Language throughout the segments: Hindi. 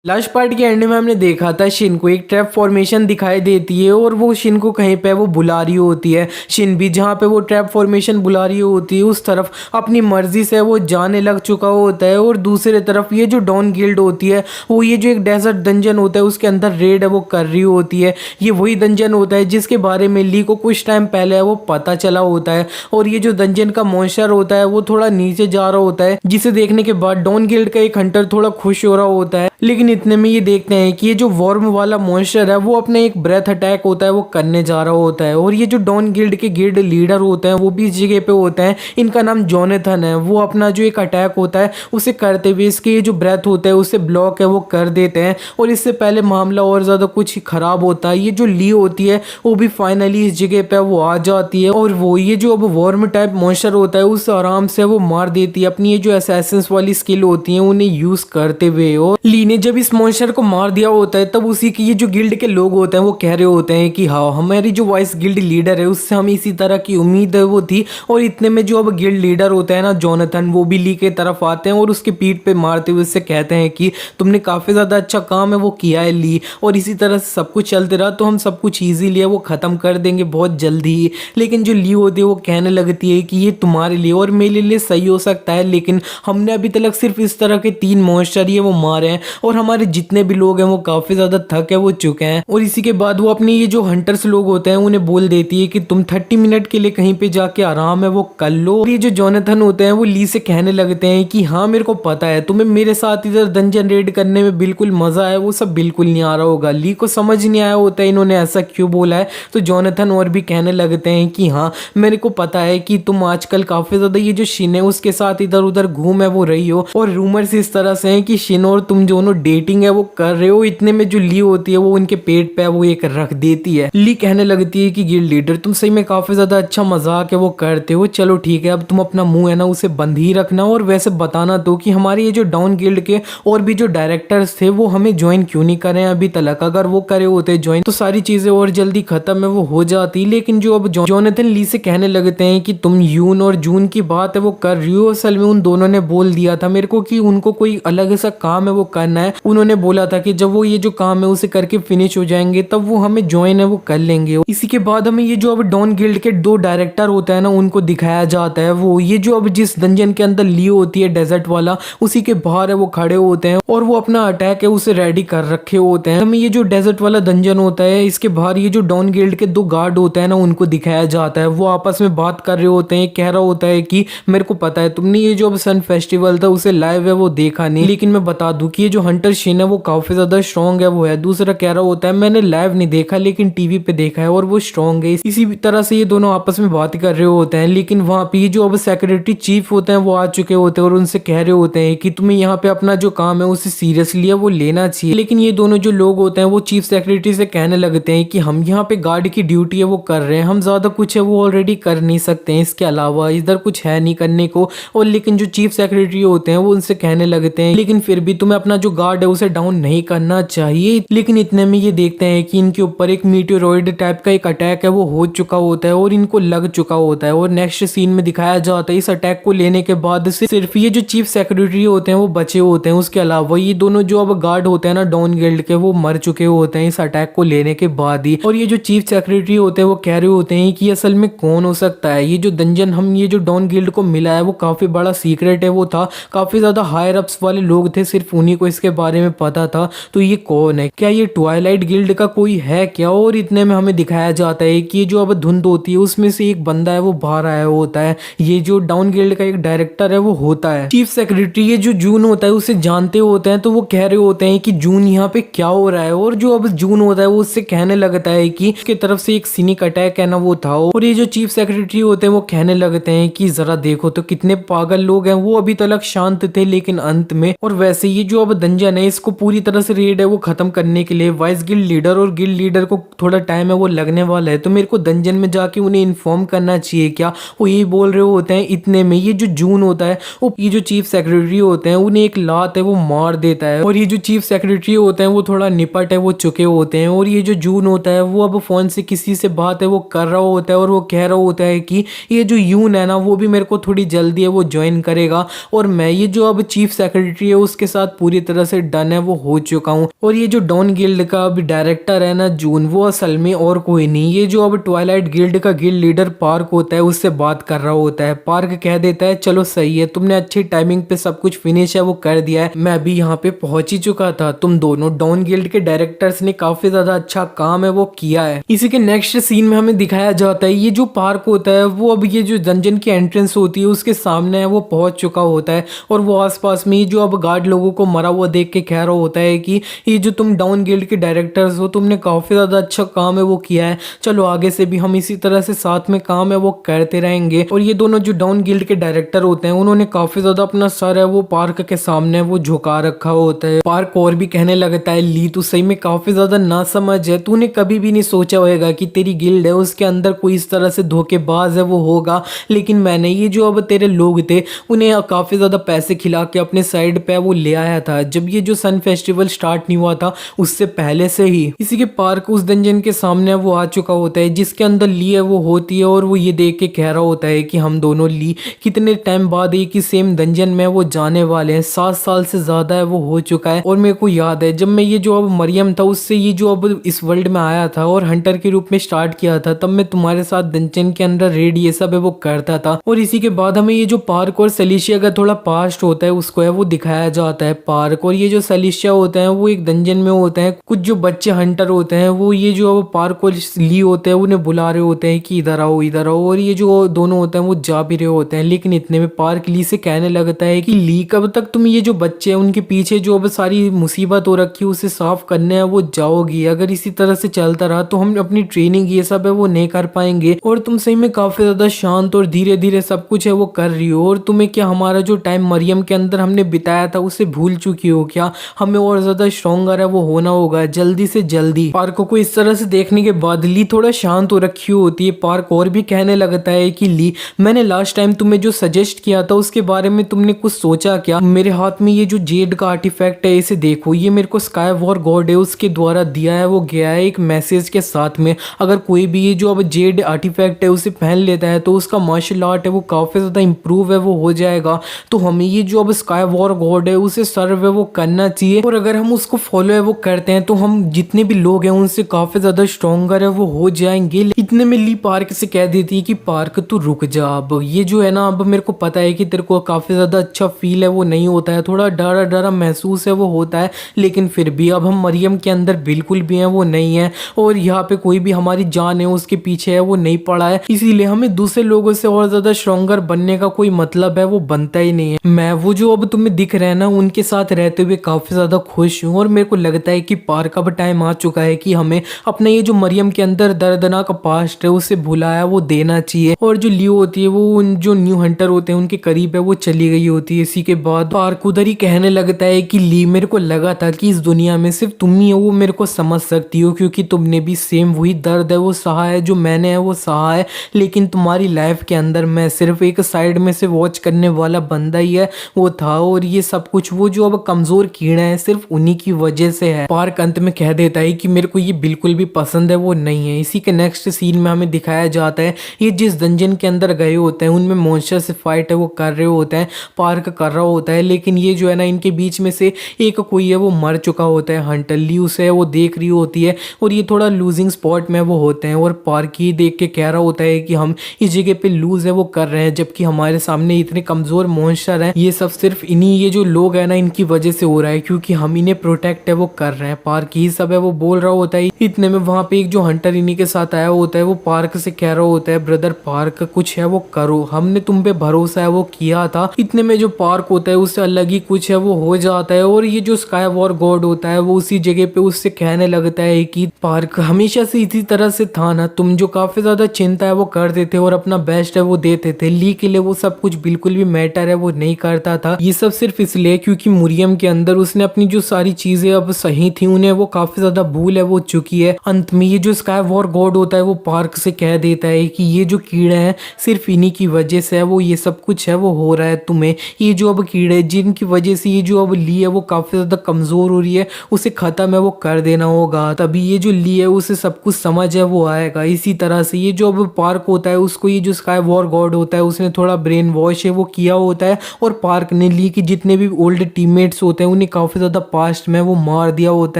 लास्ट पार्ट के एंड में हमने देखा था शिन को एक ट्रैप फॉर्मेशन दिखाई देती है और वो शिन को कहीं पे वो बुला रही होती है। शिन भी जहाँ पे वो ट्रैप फॉर्मेशन बुला रही होती है उस तरफ अपनी मर्जी से वो जाने लग चुका होता है। और दूसरी तरफ ये जो डॉन गिल्ड होती है वो ये जो एक डेजर्ट डंजन होता है उसके अंदर रेड है वो कर रही होती है। ये वही डंजन होता है जिसके बारे में ली को कुछ टाइम पहले है वो पता चला होता है। और ये जो डंजन का मॉन्स्टर होता है वो थोड़ा नीचे जा रहा होता है, जिसे देखने के बाद डॉन गिल्ड का एक हंटर थोड़ा खुश हो रहा होता है। लेकिन इतने में ये देखते हैं कि ये जो वॉर्म वाला मॉन्स्टर है वो अपने एक ब्रेथ अटैक होता है वो करने जा रहा होता है। और ये जो डॉन गिल्ड के गिल्ड लीडर होते हैं वो भी इस जगह पे होते हैं। इनका नाम जोनेथन है। वो अपना जो एक अटैक होता है उसे करते हुए इसके ये जो ब्रेथ होता है उसे ब्लॉक है वो कर देते हैं। और इससे पहले मामला और ज़्यादा कुछ खराब होता है। ये जो ली होती है वो भी फाइनली इस जगह पे वो आ जाती है और वो ये जो अब वॉर्म टाइप मॉन्स्टर होता है उसे आराम से वो मार देती है अपनी ये जो असैसिन्स वाली स्किल होती है उन्हें यूज करते हुए। और ली ने जब इस मॉन्स्टर को मार दिया होता है तब उसी की ये जो गिल्ड के लोग होते हैं वो कह रहे होते हैं कि हाँ हमारी जो वाइस गिल्ड लीडर है उससे हमें इसी तरह की उम्मीद है वो थी। और इतने में जो अब गिल्ड लीडर होता है ना जोनाथन, वो भी ली के तरफ आते हैं और उसके पीठ पे मारते हुए उससे कहते हैं कि तुमने काफी ज्यादा अच्छा काम है वो किया है ली, और इसी तरह से सब कुछ चलते रहा तो हम सब कुछ इजीली है वो खत्म कर देंगे बहुत जल्दी ही। लेकिन जो ली होती है वो कहने लगती है कि ये तुम्हारे लिए और मेरे लिए सही हो सकता है, लेकिन हमने अभी तक सिर्फ इस तरह के 3 मॉन्स्टर ही वो मारे हैं और हमारे जितने भी लोग हैं वो काफी ज्यादा थक है वो चुके हैं। और इसी के बाद वो अपनी ये जो हंटर्स लोग होते हैं उन्हें बोल देती है कि तुम 30 मिनट के लिए कहीं पे जाके आराम है वो कर लो। और ये जो जोनाथन होते हैं वो ली से कहने लगते हैं कि हाँ मेरे को पता है तुम्हें मेरे साथ इधर डंजन रेड करने में बिल्कुल मजा है, वो सब बिल्कुल नहीं आ रहा होगा। ली को समझ नहीं आया होता है इन्होंने ऐसा क्यों बोला है। तो जोनाथन और भी कहने लगते हैं कि हाँ मेरे को पता है कि तुम आजकल काफी ज्यादा ये जो शिन है उसके साथ इधर उधर घूम है वो रही हो, और रूमर्स इस तरह से हैं कि शिन और तुम दोनों डेटिंग है वो कर रहे हो। इतने में जो ली होती है वो उनके पेट पे वो एक रख देती है। ली कहने लगती है कि गिल्ड लीडर तुम सही में काफी ज्यादा अच्छा मजाक है वो करते हो, चलो ठीक है अब तुम अपना मुंह है ना उसे बंद ही रखना, और वैसे बताना तो कि हमारे ये जो डाउन गिल्ड के और भी जो डायरेक्टर्स थे वो हमें ज्वाइन क्यों नहीं करे अभी तक। अगर वो करे होते ज्वाइन तो सारी चीजें और जल्दी खत्म है वो हो जाती। लेकिन जो अब जोनाथन ली से कहने लगते हैं कि तुम यून और जून की बात है वो कर रही हो, असल में उन दोनों ने बोल दिया था मेरे को कि उनको कोई अलग सा काम है वो करना है। उन्होंने बोला था कि जब वो ये जो काम है उसे करके फिनिश हो जाएंगे तब वो हमें ज्वाइन है वो कर लेंगे। इसी के बाद हमें ये जो अब डॉन गिल्ड के 2 डायरेक्टर होता है ना उनको दिखाया जाता है। वो ये जो अब जिस डंजन के अंदर ली होती है डेजर्ट वाला उसी के बाहर है वो खड़े होते हैं और वो अपना अटैक है उसे रेडी कर रखे होते हैं। हमें ये जो डेजर्ट वाला डंजन होता है इसके बाहर ये जो डॉन गिल्ड के 2 गार्ड होते हैं ना उनको दिखाया जाता है। वो आपस में बात कर रहे होते हैं। कह रहा होता है कि मेरे को पता है तुमने ये जो अब सन फेस्टिवल था उसे लाइव है वो देखा नहीं, लेकिन मैं बता दूं कि ये जो हंटर शिन है वो काफी ज्यादा स्ट्रॉन्ग है वो है। दूसरा कह रहा होता है मैंने लाइव नहीं देखा लेकिन टीवी पे देखा है और वो स्ट्रॉन्ग है। इसी तरह से ये दोनों आपस में बात कर रहे होते हैं। लेकिन वहां पे जो अब सेक्रेटरी चीफ होते हैं वो आ चुके होते हैं और उनसे कह रहे होते हैं कि तुम्हें यहाँ पे अपना जो काम है उसे सीरियसली है वो लेना चाहिए। लेकिन ये दोनों जो लोग होते हैं वो चीफ सेक्रेटरी से कहने लगते हैं कि हम यहाँ पे गार्ड की ड्यूटी है वो कर रहे हैं, हम ज्यादा कुछ है वो ऑलरेडी कर नहीं सकते हैं, इसके अलावा इधर कुछ है नहीं करने को। और लेकिन जो चीफ सेक्रेटरी होते हैं वो उनसे कहने लगते हैं लेकिन फिर भी तुम्हें अपना जो गार्ड है उसे डाउन नहीं करना चाहिए। लेकिन इतने में ये देखते हैं कि इनके ऊपर एक मीटेरोइड टाइप का एक अटैक है वो हो चुका होता है और इनको लग चुका होता है। और नेक्स्ट सीन में दिखाया जाता है इस अटैक को लेने के बाद से सिर्फ ये जो चीफ सेक्रेटरी होते हैं वो बचे होते हैं, उसके अलावा ये दोनों जो अब गार्ड होते हैं ना डॉन गिल्ड के वो मर चुके होते हैं इस अटैक को लेने के बाद ही। और ये जो चीफ सेक्रेटरी होते हैं वो कह रहे होते हैं कि असल में कौन हो सकता है ये जो डंजन हम ये जो डॉन गिल्ड को मिला है वो काफी बड़ा सीक्रेट है वो था, काफी ज्यादा हायर अप्स वाले लोग थे, सिर्फ उन्हीं को इसके बारे में पता था। तो ये कौन है, क्या ये ट्वाइलाइट गिल्ड का कोई है क्या। और इतने में हमें दिखाया जाता है कि ये जो अब धुंध होती है उसमें से एक बंदा है वो बाहर आया होता है, ये जो डाउन गिल्ड का एक डायरेक्टर है वो होता है। चीफ सेक्रेटरी ये जो जून होता है उसे जानते होते हैं तो वो कह रहे होते हैं कि जून यहाँ पे क्या हो रहा है। और जो अब जून होता है वो उससे कहने लगता है कि उसके तरफ से एक सीनिक अटैक है ना वो था। और ये जो चीफ सेक्रेटरी होते हैं वो कहने लगते हैं कि जरा देखो तो कितने पागल लोग हैं, वो अभी तक शांत थे लेकिन अंत में। और वैसे ये जो अब डंजन है इसको पूरी तरह से रेड है वो खत्म करने के लिए वाइस गिल्ड लीडर और गिल्ड लीडर को थोड़ा टाइम है वो लगने वाला है, तो मेरे को डंजन में जाके उन्हें इन्फॉर्म करना चाहिए क्या। वो यही बोल रहे होते हैं। इतने में ये जो जून होता है वो ये जो चीफ सेक्रेटरी होते हैं उन्हें एक लात है वो मार देता है। और ये जो चीफ सेक्रेटरी होते हैं वो थोड़ा निपट है वो चुके होते हैं। और ये जो जून होता है वो अब फोन से किसी से बात है वो कर रहा होता है और वो कह रहा होता है कि ये जो यून है ना वो भी मेरे को थोड़ी जल्दी है वो ज्वाइन करेगा और मैं ये जो अब चीफ सेक्रेटरी है उसके साथ पूरी तरह से डन है वो हो चुका हूँ। और ये जो डॉन गिल्ड का अब डायरेक्टर है ना जून, वो असल में और कोई नहीं, ये जो अब ट्वाइलाइट गिल्ड का गिल्ड लीडर पार्क होता है उससे बात कर रहा होता है। पार्क कह देता है चलो सही है, तुमने अच्छी टाइमिंग पे सब कुछ फिनिश है वो कर दिया है, मैं अभी यहाँ पे पहुंच ही चुका था। तुम दोनों डॉन गिल्ड के डायरेक्टर्स ने काफी ज्यादा अच्छा काम है वो किया है। इसी के नेक्स्ट सीन में हमें दिखाया जाता है ये जो पार्क होता है वो अब ये जो डंजन की एंट्रेंस होती है उसके सामने है वो पहुंच चुका होता है। और वो आसपास में ये जो अब गार्ड लोगों को मरा हुआ देख के कह रहा होता है कि ये जो तुम डाउन गिल्ड के डायरेक्टर्स हो, तुमने काफी ज्यादा अच्छा काम है वो किया है, चलो आगे से भी हम इसी तरह से साथ में काम है वो करते रहेंगे। और ये दोनों जो डाउन गिल्ड के डायरेक्टर होते हैं उन्होंने काफी ज्यादा अपना सर है वो पार्क के सामने वो झुका रखा होता है। पार्क और भी कहने लगता है ली तू सही में काफी ज्यादा नासमझ है, तूने कभी भी नहीं सोचा होगा कि तेरी गिल्ड है उसके अंदर कोई इस तरह से धोखेबाज है वो होगा, लेकिन मैंने ये जो अब तेरे लोग थे उन्हें काफी ज्यादा पैसे खिला के अपने साइड पे वो ले आया था जब ये जो सन फेस्टिवल स्टार्ट नहीं हुआ था उससे पहले से ही। इसी के पार्क उस डंजन के सामने वो आ चुका होता है जिसके अंदर ली है वो होती है और वो ये देख के कह रहा होता है कि हम दोनों ली कितने टाइम बाद एक ही सेम डंजन में वो जाने वाले हैं, 7 साल से ज्यादा है वो हो चुका है। और मेरे को याद है जब मैं ये जो अब मरियम था उससे ये जो अब इस वर्ल्ड में आया था और हंटर के रूप में स्टार्ट किया था, तब मैं तुम्हारे साथ डंजन के अंदर रेड ये सब है वो करता था। और इसी के बाद हमें ये जो पार्क और सलीशिया का थोड़ा पास्ट होता है उसको है वो दिखाया जाता है। पार्क और ये जो सलीशिया होते हैं वो एक डंजन में होते हैं, कुछ जो बच्चे हंटर होते हैं वो ये जो अब पार्क और ली होते हैं उन्हें बुला रहे होते हैं कि इधर आओ इधर आओ, और ये जो दोनों होते हैं वो जा भी रहे होते हैं। लेकिन इतने में पार्क ली से कहने लगता है कि ली कब तक तुम ये जो बच्चे हैं उनके पीछे जो अब सारी मुसीबत हो रखी है उसे साफ करने है वो जाओगी, अगर इसी तरह से चलता रहा तो हम अपनी ट्रेनिंग ये सब है वो नहीं कर पाएंगे। और तुम सही में काफी ज्यादा शांत और धीरे धीरे सब कुछ है वो कर रही हो, और तुम्हें क्या हमारा जो टाइम मरियम के अंदर हमने बिताया था उसे भूल चुकी हो क्या? हमें और ज्यादा स्ट्रॉन्गर है वो होना होगा जल्दी से जल्दी। पार्क को इस तरह से देखने के बाद ली थोड़ा शांत हो रखी होती है। पार्क और भी कहने लगता है कि ली मैंने लास्ट टाइम तुम्हें जो सजेस्ट किया था उसके बारे में तुमने कुछ सोचा क्या? मेरे हाथ में ये जो जेड का आर्टिफैक्ट है इसे देखो, ये मेरे को स्काई वॉर गॉड है उसके द्वारा दिया है वो गया है एक मैसेज के साथ में। अगर कोई भी ये जो अब जेड आर्टिफैक्ट है उसे पहन लेता है तो उसका मार्शल आर्ट है वो काफी ज्यादा इंप्रूव है वो हो जाएगा। तो हमें ये जो अब स्काई वॉर गॉड है उसे सर्व है वो करना चाहिए, और अगर हम उसको फॉलो है वो करते हैं तो हम जितने भी लोग हैं उनसे काफी ज्यादा स्ट्रॉन्गर है वो हो जाएंगे। इतने में ली पार्क से कह देती है कि पार्क तू रुक जा, अब ये जो है ना अब मेरे को पता है कि तेरे को काफी ज्यादा अच्छा फील है वो नहीं होता है, थोड़ा डरा डरा महसूस है वो होता है, लेकिन फिर भी अब हम मरियम के अंदर बिल्कुल भी है वो नहीं है, और यहाँ पे कोई भी हमारी जान है उसके पीछे है वो नहीं पड़ा है, इसीलिए हमें दूसरे लोगों से और ज्यादा स्ट्रॉन्गर बनने का कोई मतलब है वो बनता ही नहीं है। मैं वो जो अब तुम्हें दिख रहा है ना उनके साथ रहते हुए काफी ज्यादा खुश हूँ, और मेरे को लगता है कि पार्क अब टाइम आ चुका है कि हमें अपना ये जो मरियम के अंदर दर्दनाक पास्ट है उसे भुलाया वो देना चाहिए। और जो लियो होती है वो उन जो न्यू हंटर होते हैं उनके करीब है वो चली गई होती है। इसी के बाद पार्क उधर ही कहने लगता है कि ली मेरे को लगा था कि इस दुनिया में सिर्फ तुम ही हो वो मेरे को समझ सकती हो, क्योंकि तुमने भी सेम वही दर्द है वो सहा है जो मैंने है वो सहा है, लेकिन तुम्हारी लाइफ के अंदर मैं सिर्फ एक साइड में से वॉच करने वाला बंदा ही है वो था, और ये सब कुछ वो जो अब कमजोर कीड़ा है सिर्फ उन्हीं की वजह से है। पार्क अंत में कह देता है कि मेरे को ये बिल्कुल भी पसंद है वो नहीं है। इसी के नेक्स्ट सीन में हमें दिखाया जाता है ये जिस डंजन के अंदर गए होते हैं उनमें मॉन्स्टर से फाइट है वो कर रहे होते हैं, पार्क कर रहा होता है, लेकिन ये जो है ना इनके बीच में से एक कोई है वो मर चुका होता है। हंटर ली उसे वो देख रही होती है और ये थोड़ा लूजिंग स्पॉट में वो होते हैं, और पार्क ये देख के कह रहा होता है कि हम इस जगह पे लूज है वो कर रहे हैं जबकि हमारे सामने इतने कमजोर मॉन्स्टर हैं, ये सब सिर्फ इन्हीं ये जो लोग है ना इनकी वजह से हो रहा है क्योंकि हम इन्हें प्रोटेक्ट है वो कर रहे हैं। पार्क ये सब है वो बोल रहा होता है। इतने में वहां पे एक जो हंटर इन्हीं के साथ आया होता है वो पार्क से कह रहा होता है ब्रदर पार्क कुछ है वो करो, हमने तुम पे भरोसा है वो किया था। इतने में जो पार्क होता है उससे अलग ही कुछ है वो हो जाता है, और ये जो स्काई वॉर गॉड होता है वो उसी जगह पे उससे कहने लगता है कि पार्क हमेशा से इसी तरह से था ना, तुम जो काफी ज्यादा चिंता है वो कर देते और अपना बेस्ट है वो देते थे, ली के लिए वो सब कुछ बिल्कुल भी मैटर है वो नहीं करता था। ये सब सिर्फ इसलिए क्योंकि मुरियम के अंदर उसने अपनी जो सारी चीजें अब सही थी उन्हें वो काफी ज्यादा भूल है वो चुकी है। अंत में ये जो स्काई वॉर गॉड होता है वो पार्क से कह देता है कि ये जो कीड़े हैं सिर्फ इन्हीं की वजह से है वो ये सब कुछ है वो हो रहा है तुम्हें, ये जो अब कीड़े जिनकी वजह से ये जो अब ली है वो काफी ज्यादा कमजोर हो रही है उसे खत्म है वो कर देना होगा, तभी ये जो ली है उसे सब कुछ समझ है वो आएगा। इसी तरह से ये जो अब पार्क होता है उसको ये जो स्काई वॉर गॉड होता है उसने थोड़ा ब्रेन वॉश है वो किया होता है, और पार्क ने ली की जितने भी ओल्ड टीममेट्स होते हैं उन्हें काफ़ी ज़्यादा पास्ट में वो मार दिया होता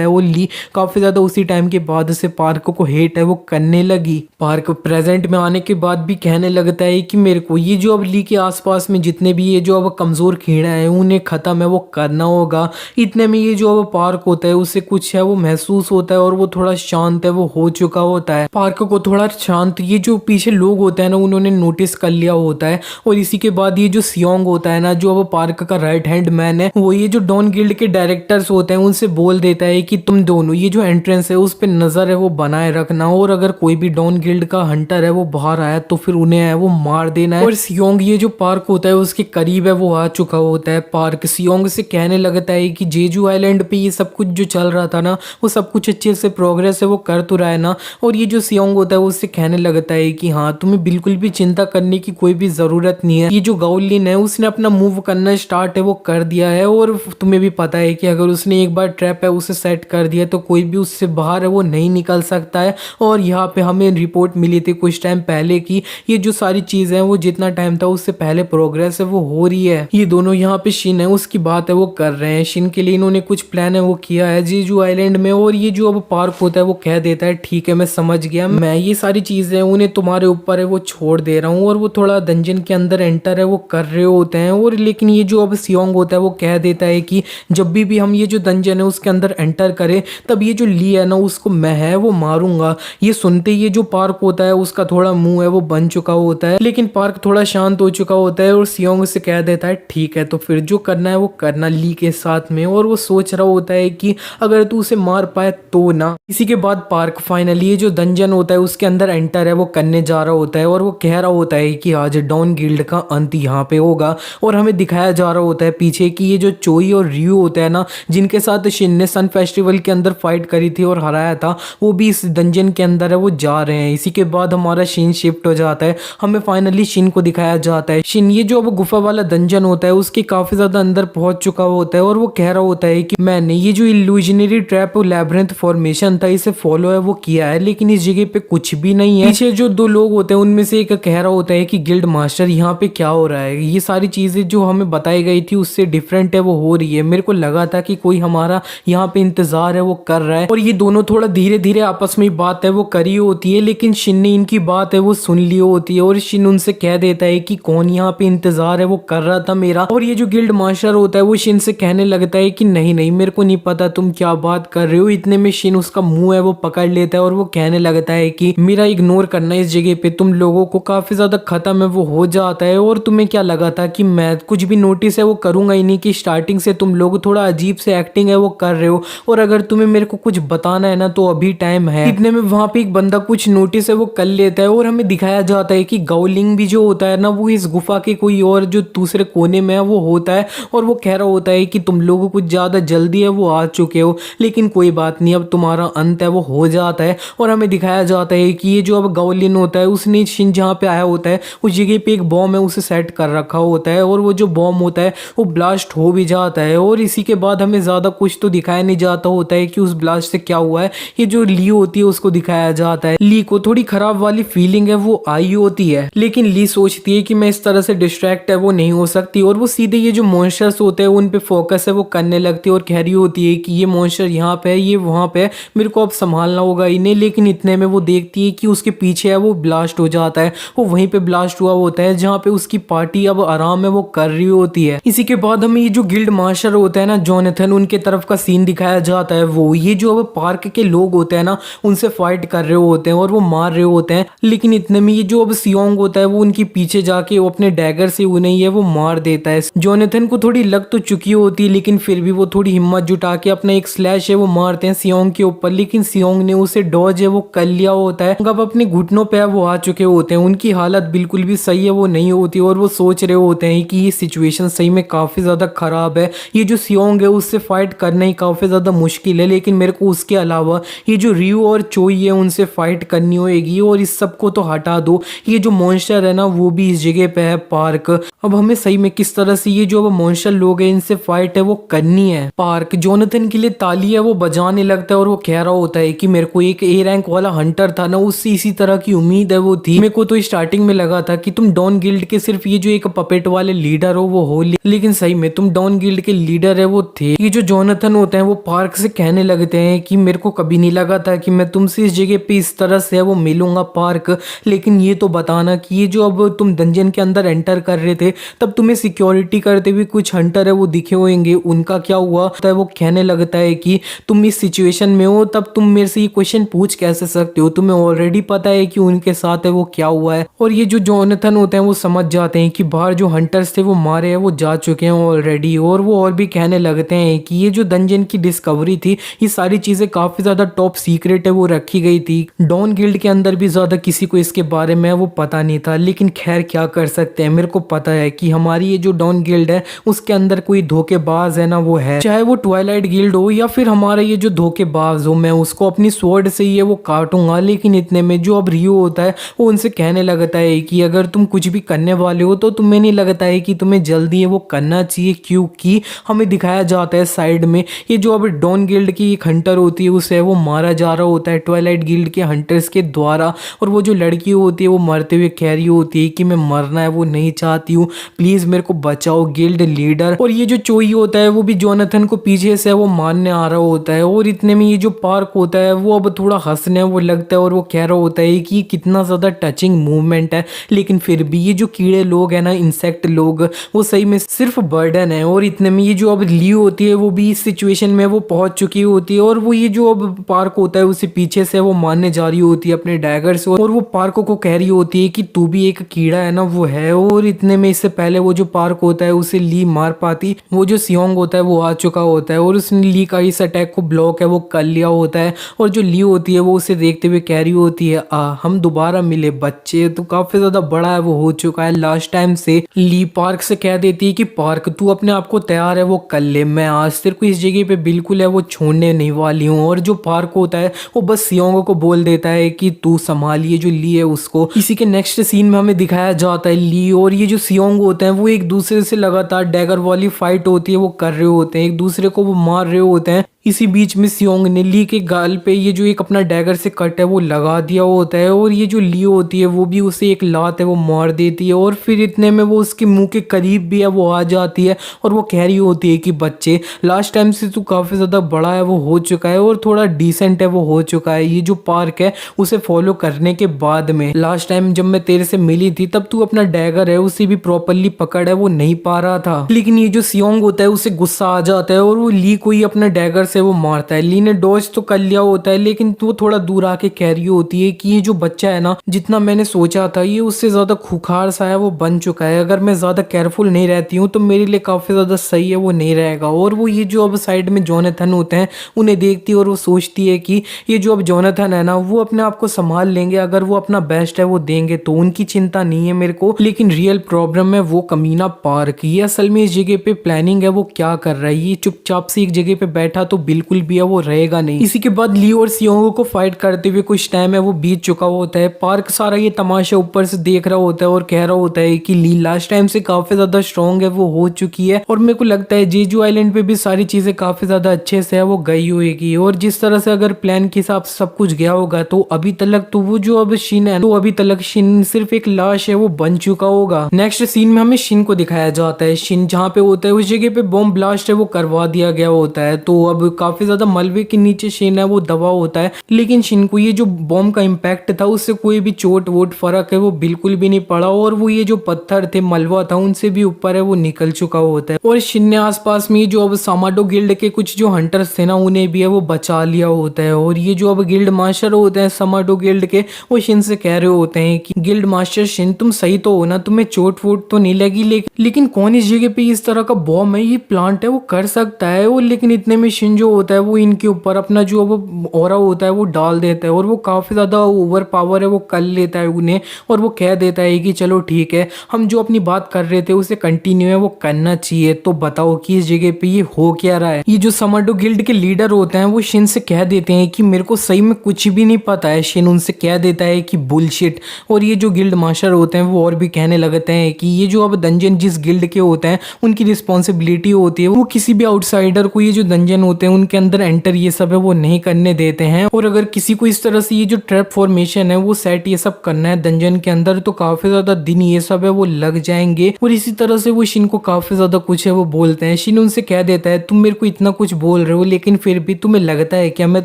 है और ली काफ़ी ज़्यादा उसी टाइम के बाद से पार्क को हेट है वो करने लगी। पार्क प्रेजेंट में आने के बाद भी कहने लगता है कि मेरे को ये जो अब ली के आसपास में जितने भी ये जो अब कमज़ोर कीड़ा है उन्हें ख़त्म है वो करना होगा। इतने में ये जो अब पार्क होता है उससे कुछ है वो महसूस होता है और वो थोड़ा शांत है वो हो चुका होता है। पार्क को थोड़ा शांत ये जो पीछे लोग होते हैं ना उन्होंने नोटिस कर लिया होता है और इसी के बाद ये जो सियोंग होता है ना जो अब पार्क का राइट हैंड मैन है वो ये जो डॉन गिल्ड के डायरेक्टर्स होते हैं उनसे बोल देता है कि तुम दोनों ये जो एंट्रेंस है उस पर नजर है वो बनाए रखना और अगर कोई भी डॉन गिल्ड का हंटर है वो बाहर आया तो फिर उन्हें है वो मार देना है। और सियोंग ये जो पार्क होता है उसके करीब है वो आ चुका होता है। पार्क सियोंग से कहने लगता है कि जेजू आइलैंड पे ये सब कुछ जो चल रहा था ना वो सब कुछ अच्छे से प्रोग्रेस है वो कर तो रहा है ना। और ये जो सियोंग होता है वो उससे कहने लगता है कि हाँ तुम्हें बिल्कुल भी चिंता करने की कोई भी जरूरत नहीं है। ये जो गाउलिन है उसने अपना मूव करना स्टार्ट है वो कर दिया है और तुम्हें भी पता है कि अगर उसने एक बार ट्रैप है उसे सेट कर दिया तो कोई भी उससे बाहर है वो नहीं निकल सकता है। और यहाँ पे हमें रिपोर्ट मिली थी कुछ टाइम पहले की ये जो सारी चीजें हैं वो जितना टाइम था उससे पहले प्रोग्रेस है वो हो रही है। ये दोनों यहाँ पे शिन है उसकी बात है वो कर रहे हैं। शिन के लिए इन्होंने कुछ प्लान है वो किया है जेजू आइलैंड में। और ये जो अब पार्क होता है वो कह देता है ठीक है मैं समझ गया, मैं ये सारी चीजें उन्हें तुम्हारे ऊपर है वो छोड़ दे रहा हूँ। और वो थोड़ा डंजन के अंदर एंटर है वो कर रहे होते हैं। और लेकिन ये जो अब सियोंग होता है वो कह देता है कि जब भी हम ये जो डंजन है उसके अंदर एंटर करें तब ये जो ली है ना उसको मैं है वो मारूंगा। ये सुनते ये जो पार्क होता है उसका थोड़ा मुंह है वो बन चुका होता है लेकिन पार्क थोड़ा शांत हो चुका होता है और सियोंग से कह देता है ठीक है तो फिर जो करना है वो करना ली के साथ में। और वो सोच रहा होता है कि अगर तू उसे मार पाए तो ना। इसी के बाद पार्क फाइनली ये जो डंजन होता है उसके अंदर एंटर है वो करने जा रहा होता है और वो कह रहा होता है कि आज डॉन गिल्ड का अंत यहाँ पे होगा। और हमें दिखाया जा रहा होता है पीछे कि ये जो चोई और रियू होता है ना जिनके साथ शिन ने सन फेस्टिवल के अंदर फाइट करी थी और हराया था वो भी इस डंजन के अंदर है वो जा रहे हैं। इसी के बाद हमारा शिन शिफ्ट हो जाता है, हमें फाइनली शिन को दिखाया जाता है। शिन ये जो अब गुफा वाला डंजन होता है उसके काफी ज्यादा अंदर पहुंच चुका होता है और वो कह रहा होता है कि मैंने ये जो इल्यूजनरी ट्रैप लैब्रिंथ फॉर्मेशन था इसे फॉलो है वो किया है लेकिन इस जगह पे कुछ भी नहीं है। पीछे जो दो लोग होते हैं उनमें से एक कह रहा होता है कि गिल्ड मास्टर यहाँ पे क्या हो रहा है, ये सारी चीजें जो हमें बताई गई थी उससे डिफरेंट है वो हो रही है। मेरे को लगा था कि कोई हमारा यहाँ पे इंतजार है वो कर रहा है। और ये दोनों थोड़ा धीरे धीरे आपस में बात है वो करी होती है लेकिन शिन ने इनकी बात है वो सुन ली होती है और शिन उनसे कह देता है कि कौन यहाँ पे इंतजार है वो कर रहा था मेरा। और ये जो गिल्ड मास्टर होता है वो शिन से कहने लगता है कि नहीं नहीं मेरे को नहीं पता तुम क्या बात कर रहे हो। इतने में शिन उसका मुंह है वो पकड़ लेता है और वो कहने लगता है कि मेरा इग्नोर करना इस जगह पे तुम लोगों को काफी ज्यादा खत्म है वो हो जाता है। और तुम्हें क्या लगा था कि मैं कुछ भी नोटिस है वो करूंगा ही नहीं कि स्टार्टिंग से तुम लोग थोड़ा अजीब से एक्टिंग है वो कर रहे हो और अगर तुम्हें मेरे को कुछ बताना है ना तो अभी टाइम है। इतने में वहां पे एक बंदा कुछ नोटिस है वो कर लेता है और हमें दिखाया जाता है कि गाउलिंग भी जो होता है ना वो इस गुफा के कोई और जो दूसरे कोने में है वो होता है और वो कह रहा होता है कि तुम लोगों को ज्यादा जल्दी है वो आ चुके हो लेकिन कोई बात नहीं अब तुम्हारा अंत है वो हो जाता है। और हमें दिखाया जाता है कि ये जो अब गाउलिन होता है उसने शिन जहाँ पे आया होता है उस जगह पे एक बॉम्ब है उसे सेट कर रखा होता है और वो जो बॉम्ब होता है वो ब्लास्ट हो भी जाता है। और इसी के बाद हमें ज्यादा कुछ तो दिखाया नहीं जाता होता है कि उस ब्लास्ट से क्या हुआ है। ये जो ली होती है उसको दिखाया जाता है। ली को थोड़ी खराब वाली फीलिंग है वो आई होती है लेकिन ली सोचती है कि मैं इस तरह से डिस्ट्रैक्ट है वो नहीं हो सकती और वो सीधे ये जो मॉन्स्टर्स होते हैं उन पे फोकस है वो करने लगती है और कह रही होती है कि ये मॉन्स्टर यहाँ पे है ये वहां पे है मेरे को अब संभालना होगा इन्हें। लेकिन इतने में वो देखती है कि उसके पीछे है वो ब्लास्ट हो जाता है, वो वहीं पे ब्लास्ट हुआ होता है जहाँ पे उसकी पार्टी अब आराम है वो कर रही होती है। इसी के बाद हमें ये जो गिल्ड मास्टर होता है ना जोनाथन उनके तरफ का सीन दिखाया जाता है। वो ये जो अब पार्क के लोग होते हैं ना उनसे फाइट कर रहे होते हैं और वो मार रहे होते हैं लेकिन इतने में ये जो अब सियोंग होता है वो उनके पीछे जाके वो अपने डैगर से उन्हें ये वो मार देता है। जोनाथन को थोड़ी लग तो चुकी होती है लेकिन फिर भी वो थोड़ी हिम्मत जुटा के अपना एक स्लैश है वो मारते हैं सियोंग के ऊपर लेकिन सियोंग ने उसे डॉज है वो कर लिया होता है। अब अपने घुटनों पे वो आ चुके होते हैं, उनकी हालत बिल्कुल भी सही है वो नहीं होती और वो सोच रहे होते हैं कि ये सिचुएशन सही में काफी ज्यादा खराब है। ये जो सियोंग है उससे फाइट करना ही काफी ज्यादा मुश्किल है लेकिन मेरे को उसके अलावा ये जो रियू और चोई है उनसे फाइट करनी होगी और इस सब को तो हटा दो। ये जो मॉन्स्टर है ना वो भी इस जगह पे है पार्क। अब हमें सही में किस तरह से ये जो अब मॉन्स्टर लोग हैं इनसे फाइट है वो करनी है। पार्क जोनाथन के लिए ताली है वो बजाने लगता है और वो कह रहा होता है कि मेरे को एक ए रैंक वाला हंटर था ना उससे इसी तरह की उम्मीद है वो थी। मेरे को तो स्टार्टिंग में लगा था कि तुम डॉन गिल्ड के सिर्फ ये जो एक पपेट वाले लीडर हो वो हो लेकिन सही में तुम डॉन गिल्ड के लीडर लीडर है वो थे। ये जो जोनाथन होते हैं वो पार्क से कहने लगते हैं कि मेरे को कभी नहीं लगा था कि मैं तुमसे इस जगह पे इस तरह से है वो मिलूंगा पार्क, लेकिन ये तो बताना कि ये जो अब तुम डंजन के अंदर एंटर कर रहे थे तब तुम्हें सिक्योरिटी करते हुए कुछ हंटर है वो दिखे होंगे, उनका क्या हुआ। तो वो कहने लगता है कि तुम इस सिचुएशन में हो तब तुम मेरे से ये क्वेश्चन पूछ कैसे सकते हो, तुम्हें ऑलरेडी पता है कि उनके साथ है वो क्या हुआ है। और ये जो जोनाथन होते हैं वो समझ जाते हैं कि बाहर जो हंटर्स थे वो मारे हैं वो जा चुके हैं ऑलरेडी। और वो और भी कहने लगते हैं कि ये जो डंजन की डिस्कवरी थी ये सारी चीजें काफी ज्यादा टॉप सीक्रेट है वो रखी गई थी, डॉन गिल्ड के अंदर भी ज्यादा किसी को इसके बारे में वो पता नहीं था। लेकिन खैर क्या कर सकते हैं, मेरे को पता है कि हमारी ये जो डॉन गिल्ड है उसके अंदर कोई धोखेबाज है ना वो है, चाहे वो ट्वाइलाइट गिल्ड हो या फिर हमारा ये जो धोखेबाज हो, मैं उसको अपनी स्वॉर्ड से ही वो काटूंगा। लेकिन इतने में जो अब रियो होता है वो उनसे कहने लगता है कि अगर तुम कुछ भी करने वाले हो तो तुम्हें नहीं लगता है कि तुम्हें जल्दी है वो करना चाहिए, क्योंकि हमें दिखाया जाता है साइड में ये जो अब डॉन गिल्ड की एक हंटर होती है उसे वो मारा जा रहा होता है ट्वाइलाइट गिल्ड के हंटर्स के द्वारा। और वो जो लड़की होती है वो मरते हुए कह रही होती है कि मैं मरना है वो नहीं चाहती हूँ, प्लीज मेरे को बचाओ गिल्ड लीडर। और ये जो चोई होता है वो भी जोनाथन को पीछे से वो मारने आ रहा होता है। और इतने में ये जो पार्क होता है वो अब थोड़ा हंसने वो लगता है और वो कह रहा होता है कि कितना ज्यादा टचिंग मूवमेंट है, लेकिन फिर भी ये जो कीड़े लोग हैं ना, इंसेक्ट लोग, वो सही में सिर्फ बर्डन है। और इतने में ये जो अब ली होती है वो भी इस सिचुएशन में वो पहुंच चुकी होती है और वो ये जो अब पार्क होता है उसे पीछे से वो मारने जा रही होती है अपने डैगर से। और वो पार्क को कह रही होती है कि तू भी एक कीड़ा है ना वो है। और इतने में इससे पहले वो जो पार्क होता है उसे ली मार पाती, वो जो सियोंग होता है वो आ चुका होता है और उसने ली का इस अटैक को ब्लॉक है वो कर लिया होता है। और जो ली होती है वो उसे देखते हुए कह रही होती है हम दोबारा मिले बच्चे, तो काफी ज्यादा बड़ा है वो हो चुका है लास्ट टाइम से। ली पार्क से कह देती है कि पार्क तू अपने आप को तैयार है वो कर ले, मैं आज तेरे को इस जगह पे बिल्कुल है वो छोड़ने नहीं वाली हूँ। और जो पार्क होता है वो बस सियोंग को बोल देता है कि तू संभालिए जो ली है उसको। इसी के नेक्स्ट सीन में हमें दिखाया जाता है ली और ये जो सियोंग होते हैं वो एक दूसरे से लगातार डैगर वाली फाइट होती है वो कर रहे होते हैं, एक दूसरे को वो मार रहे होते हैं। इसी बीच में सियोंग ने ली के गाल पे ये जो एक अपना डैगर से कट है वो लगा दिया होता है और ये जो ली होती है वो भी उसे एक लात है वो मार देती है। और फिर इतने में वो उसके मुंह के करीब भी है वो आ जाती है और वो कह रही होती है कि बच्चे लास्ट टाइम से तू काफी ज्यादा बड़ा है वो हो चुका है और थोड़ा डिसेंट है वो हो चुका है। ये जो पार्क है उसे फॉलो करने के बाद में लास्ट टाइम जब मैं तेरे से मिली थी तब तू अपना डैगर है उसे भी प्रॉपरली पकड़ है वो नहीं पा रहा था। लेकिन ये जो सियोंग होता है उसे गुस्सा आ जाता है और वो ली को ही अपने डैगर से वो मारता है। ली ने डॉज तो कर लिया होता है लेकिन वो थोड़ा दूर आके कह रही होती है कि ये जो बच्चा है ना, जितना मैंने सोचा था ये उससे ज्यादा खुखार सा है वो बन चुका है, अगर मैं ज्यादा केयरफुल नहीं रहती हूँ तो मेरे लिए काफी ज्यादा सही है वो नहीं रहेगा। और वो ये जो अब साइड में जोनाथन होते हैं उन्हें देखती है और वो सोचती है कि ये जो अब जोनाथन है ना वो अपने आप को संभाल लेंगे, अगर वो अपना बेस्ट है वो देंगे तो उनकी चिंता नहीं है मेरे को। लेकिन रियल प्रॉब्लम है वो कमीना पार्क, ये असल में इस जगह पे प्लानिंग है वो क्या कर रहा है, ये चुपचाप से एक जगह पे बैठा तो बिल्कुल भी है वो रहेगा नहीं। इसी के बाद ली और सियोंग को फाइट करते हुए कुछ टाइम है वो बीत चुका होता है। पार्क सारा ये तमाशा ऊपर से देख रहा होता है और कह रहा होता है कि ली लास्ट टाइम से काफी ज्यादा स्ट्रॉन्ग है वो हो चुकी है और मेरे को लगता है जेजू आइलैंड पे भी सारी चीजें काफी ज्यादा अच्छे से है वो गई होगी। और जिस तरह से अगर प्लान के हिसाब से सब कुछ गया होगा तो अभी तक तो वो जो अब शिन है तो अभी तक शिन सिर्फ एक लाश है वो बन चुका होगा। नेक्स्ट सीन में हमें शिन को दिखाया जाता है, शिन जहाँ पे होता है उस जगह पे बॉम्ब ब्लास्ट है वो करवा दिया गया होता है। तो अब काफी ज्यादा मलबे के नीचे शिन है वो दबा होता है, लेकिन शिन को ये जो बॉम्ब का इम्पैक्ट था उससे कोई भी चोट वोट फर्क है वो बिल्कुल भी नहीं पड़ा और वो ये जो पत्थर थे मलबा था उनसे भी ऊपर है वो निकल चुका होता है। और शिन ने आसपास में जो अब सामाडो गिल्ड के कुछ जो हंटर्स थे ना उन्हें भी है वो बचा लिया होता है। और ये जो अब गिल्ड मास्टर होते हैं सामाडो गिल्ड के वो शिन से कह रहे होते हैं कि गिल्ड मास्टर शिन तुम सही तो हो ना, तुम्हें चोट वोट तो नहीं लगी, लेकिन कौन इस जगह पे इस तरह का बॉम्ब है ये प्लांट है वो कर सकता है। और लेकिन इतने में शिन जो होता है वो इनके ऊपर अपना जो वो ऑरा होता है वो डाल देता है और वो काफी ज्यादा ओवर पावर है वो कर लेता है उन्हें और वो कह देता है कि चलो ठीक है हम जो अपनी बात कर रहे थे उसे कंटिन्यू है वो करना चाहिए, तो बताओ कि इस जगह पे ये हो क्या रहा है। ये जो सामाडो गिल्ड के लीडर होते हैं वो शिन से कह देते हैं कि मेरे को सही में कुछ भी नहीं पता है। शिन उनसे कह देता है कि बुलशिट। और ये जो गिल्ड मास्टर होते हैं वो और भी कहने लगते हैं कि ये जो अब डंजन जिस गिल्ड के होते हैं उनकी रिस्पॉन्सिबिलिटी होती है वो किसी भी आउटसाइडर को ये जो डंजन होते होते हैं उनके अंदर एंटर ये सब है वो नहीं करने देते हैं। और अगर किसी को इस तरह से ये जो ट्रैप फॉर्मेशन है वो सेट ये सब करना है डंजन के अंदर तो काफी ज्यादा दिन ये सब है वो लग जाएंगे। और इसी तरह से वो शिन को काफी ज्यादा कुछ है वो बोलते हैं। शिन उनसे कह देता है तुम मेरे को इतना कुछ बोल रहे हो लेकिन फिर भी तुम्हें लगता है क्या मैं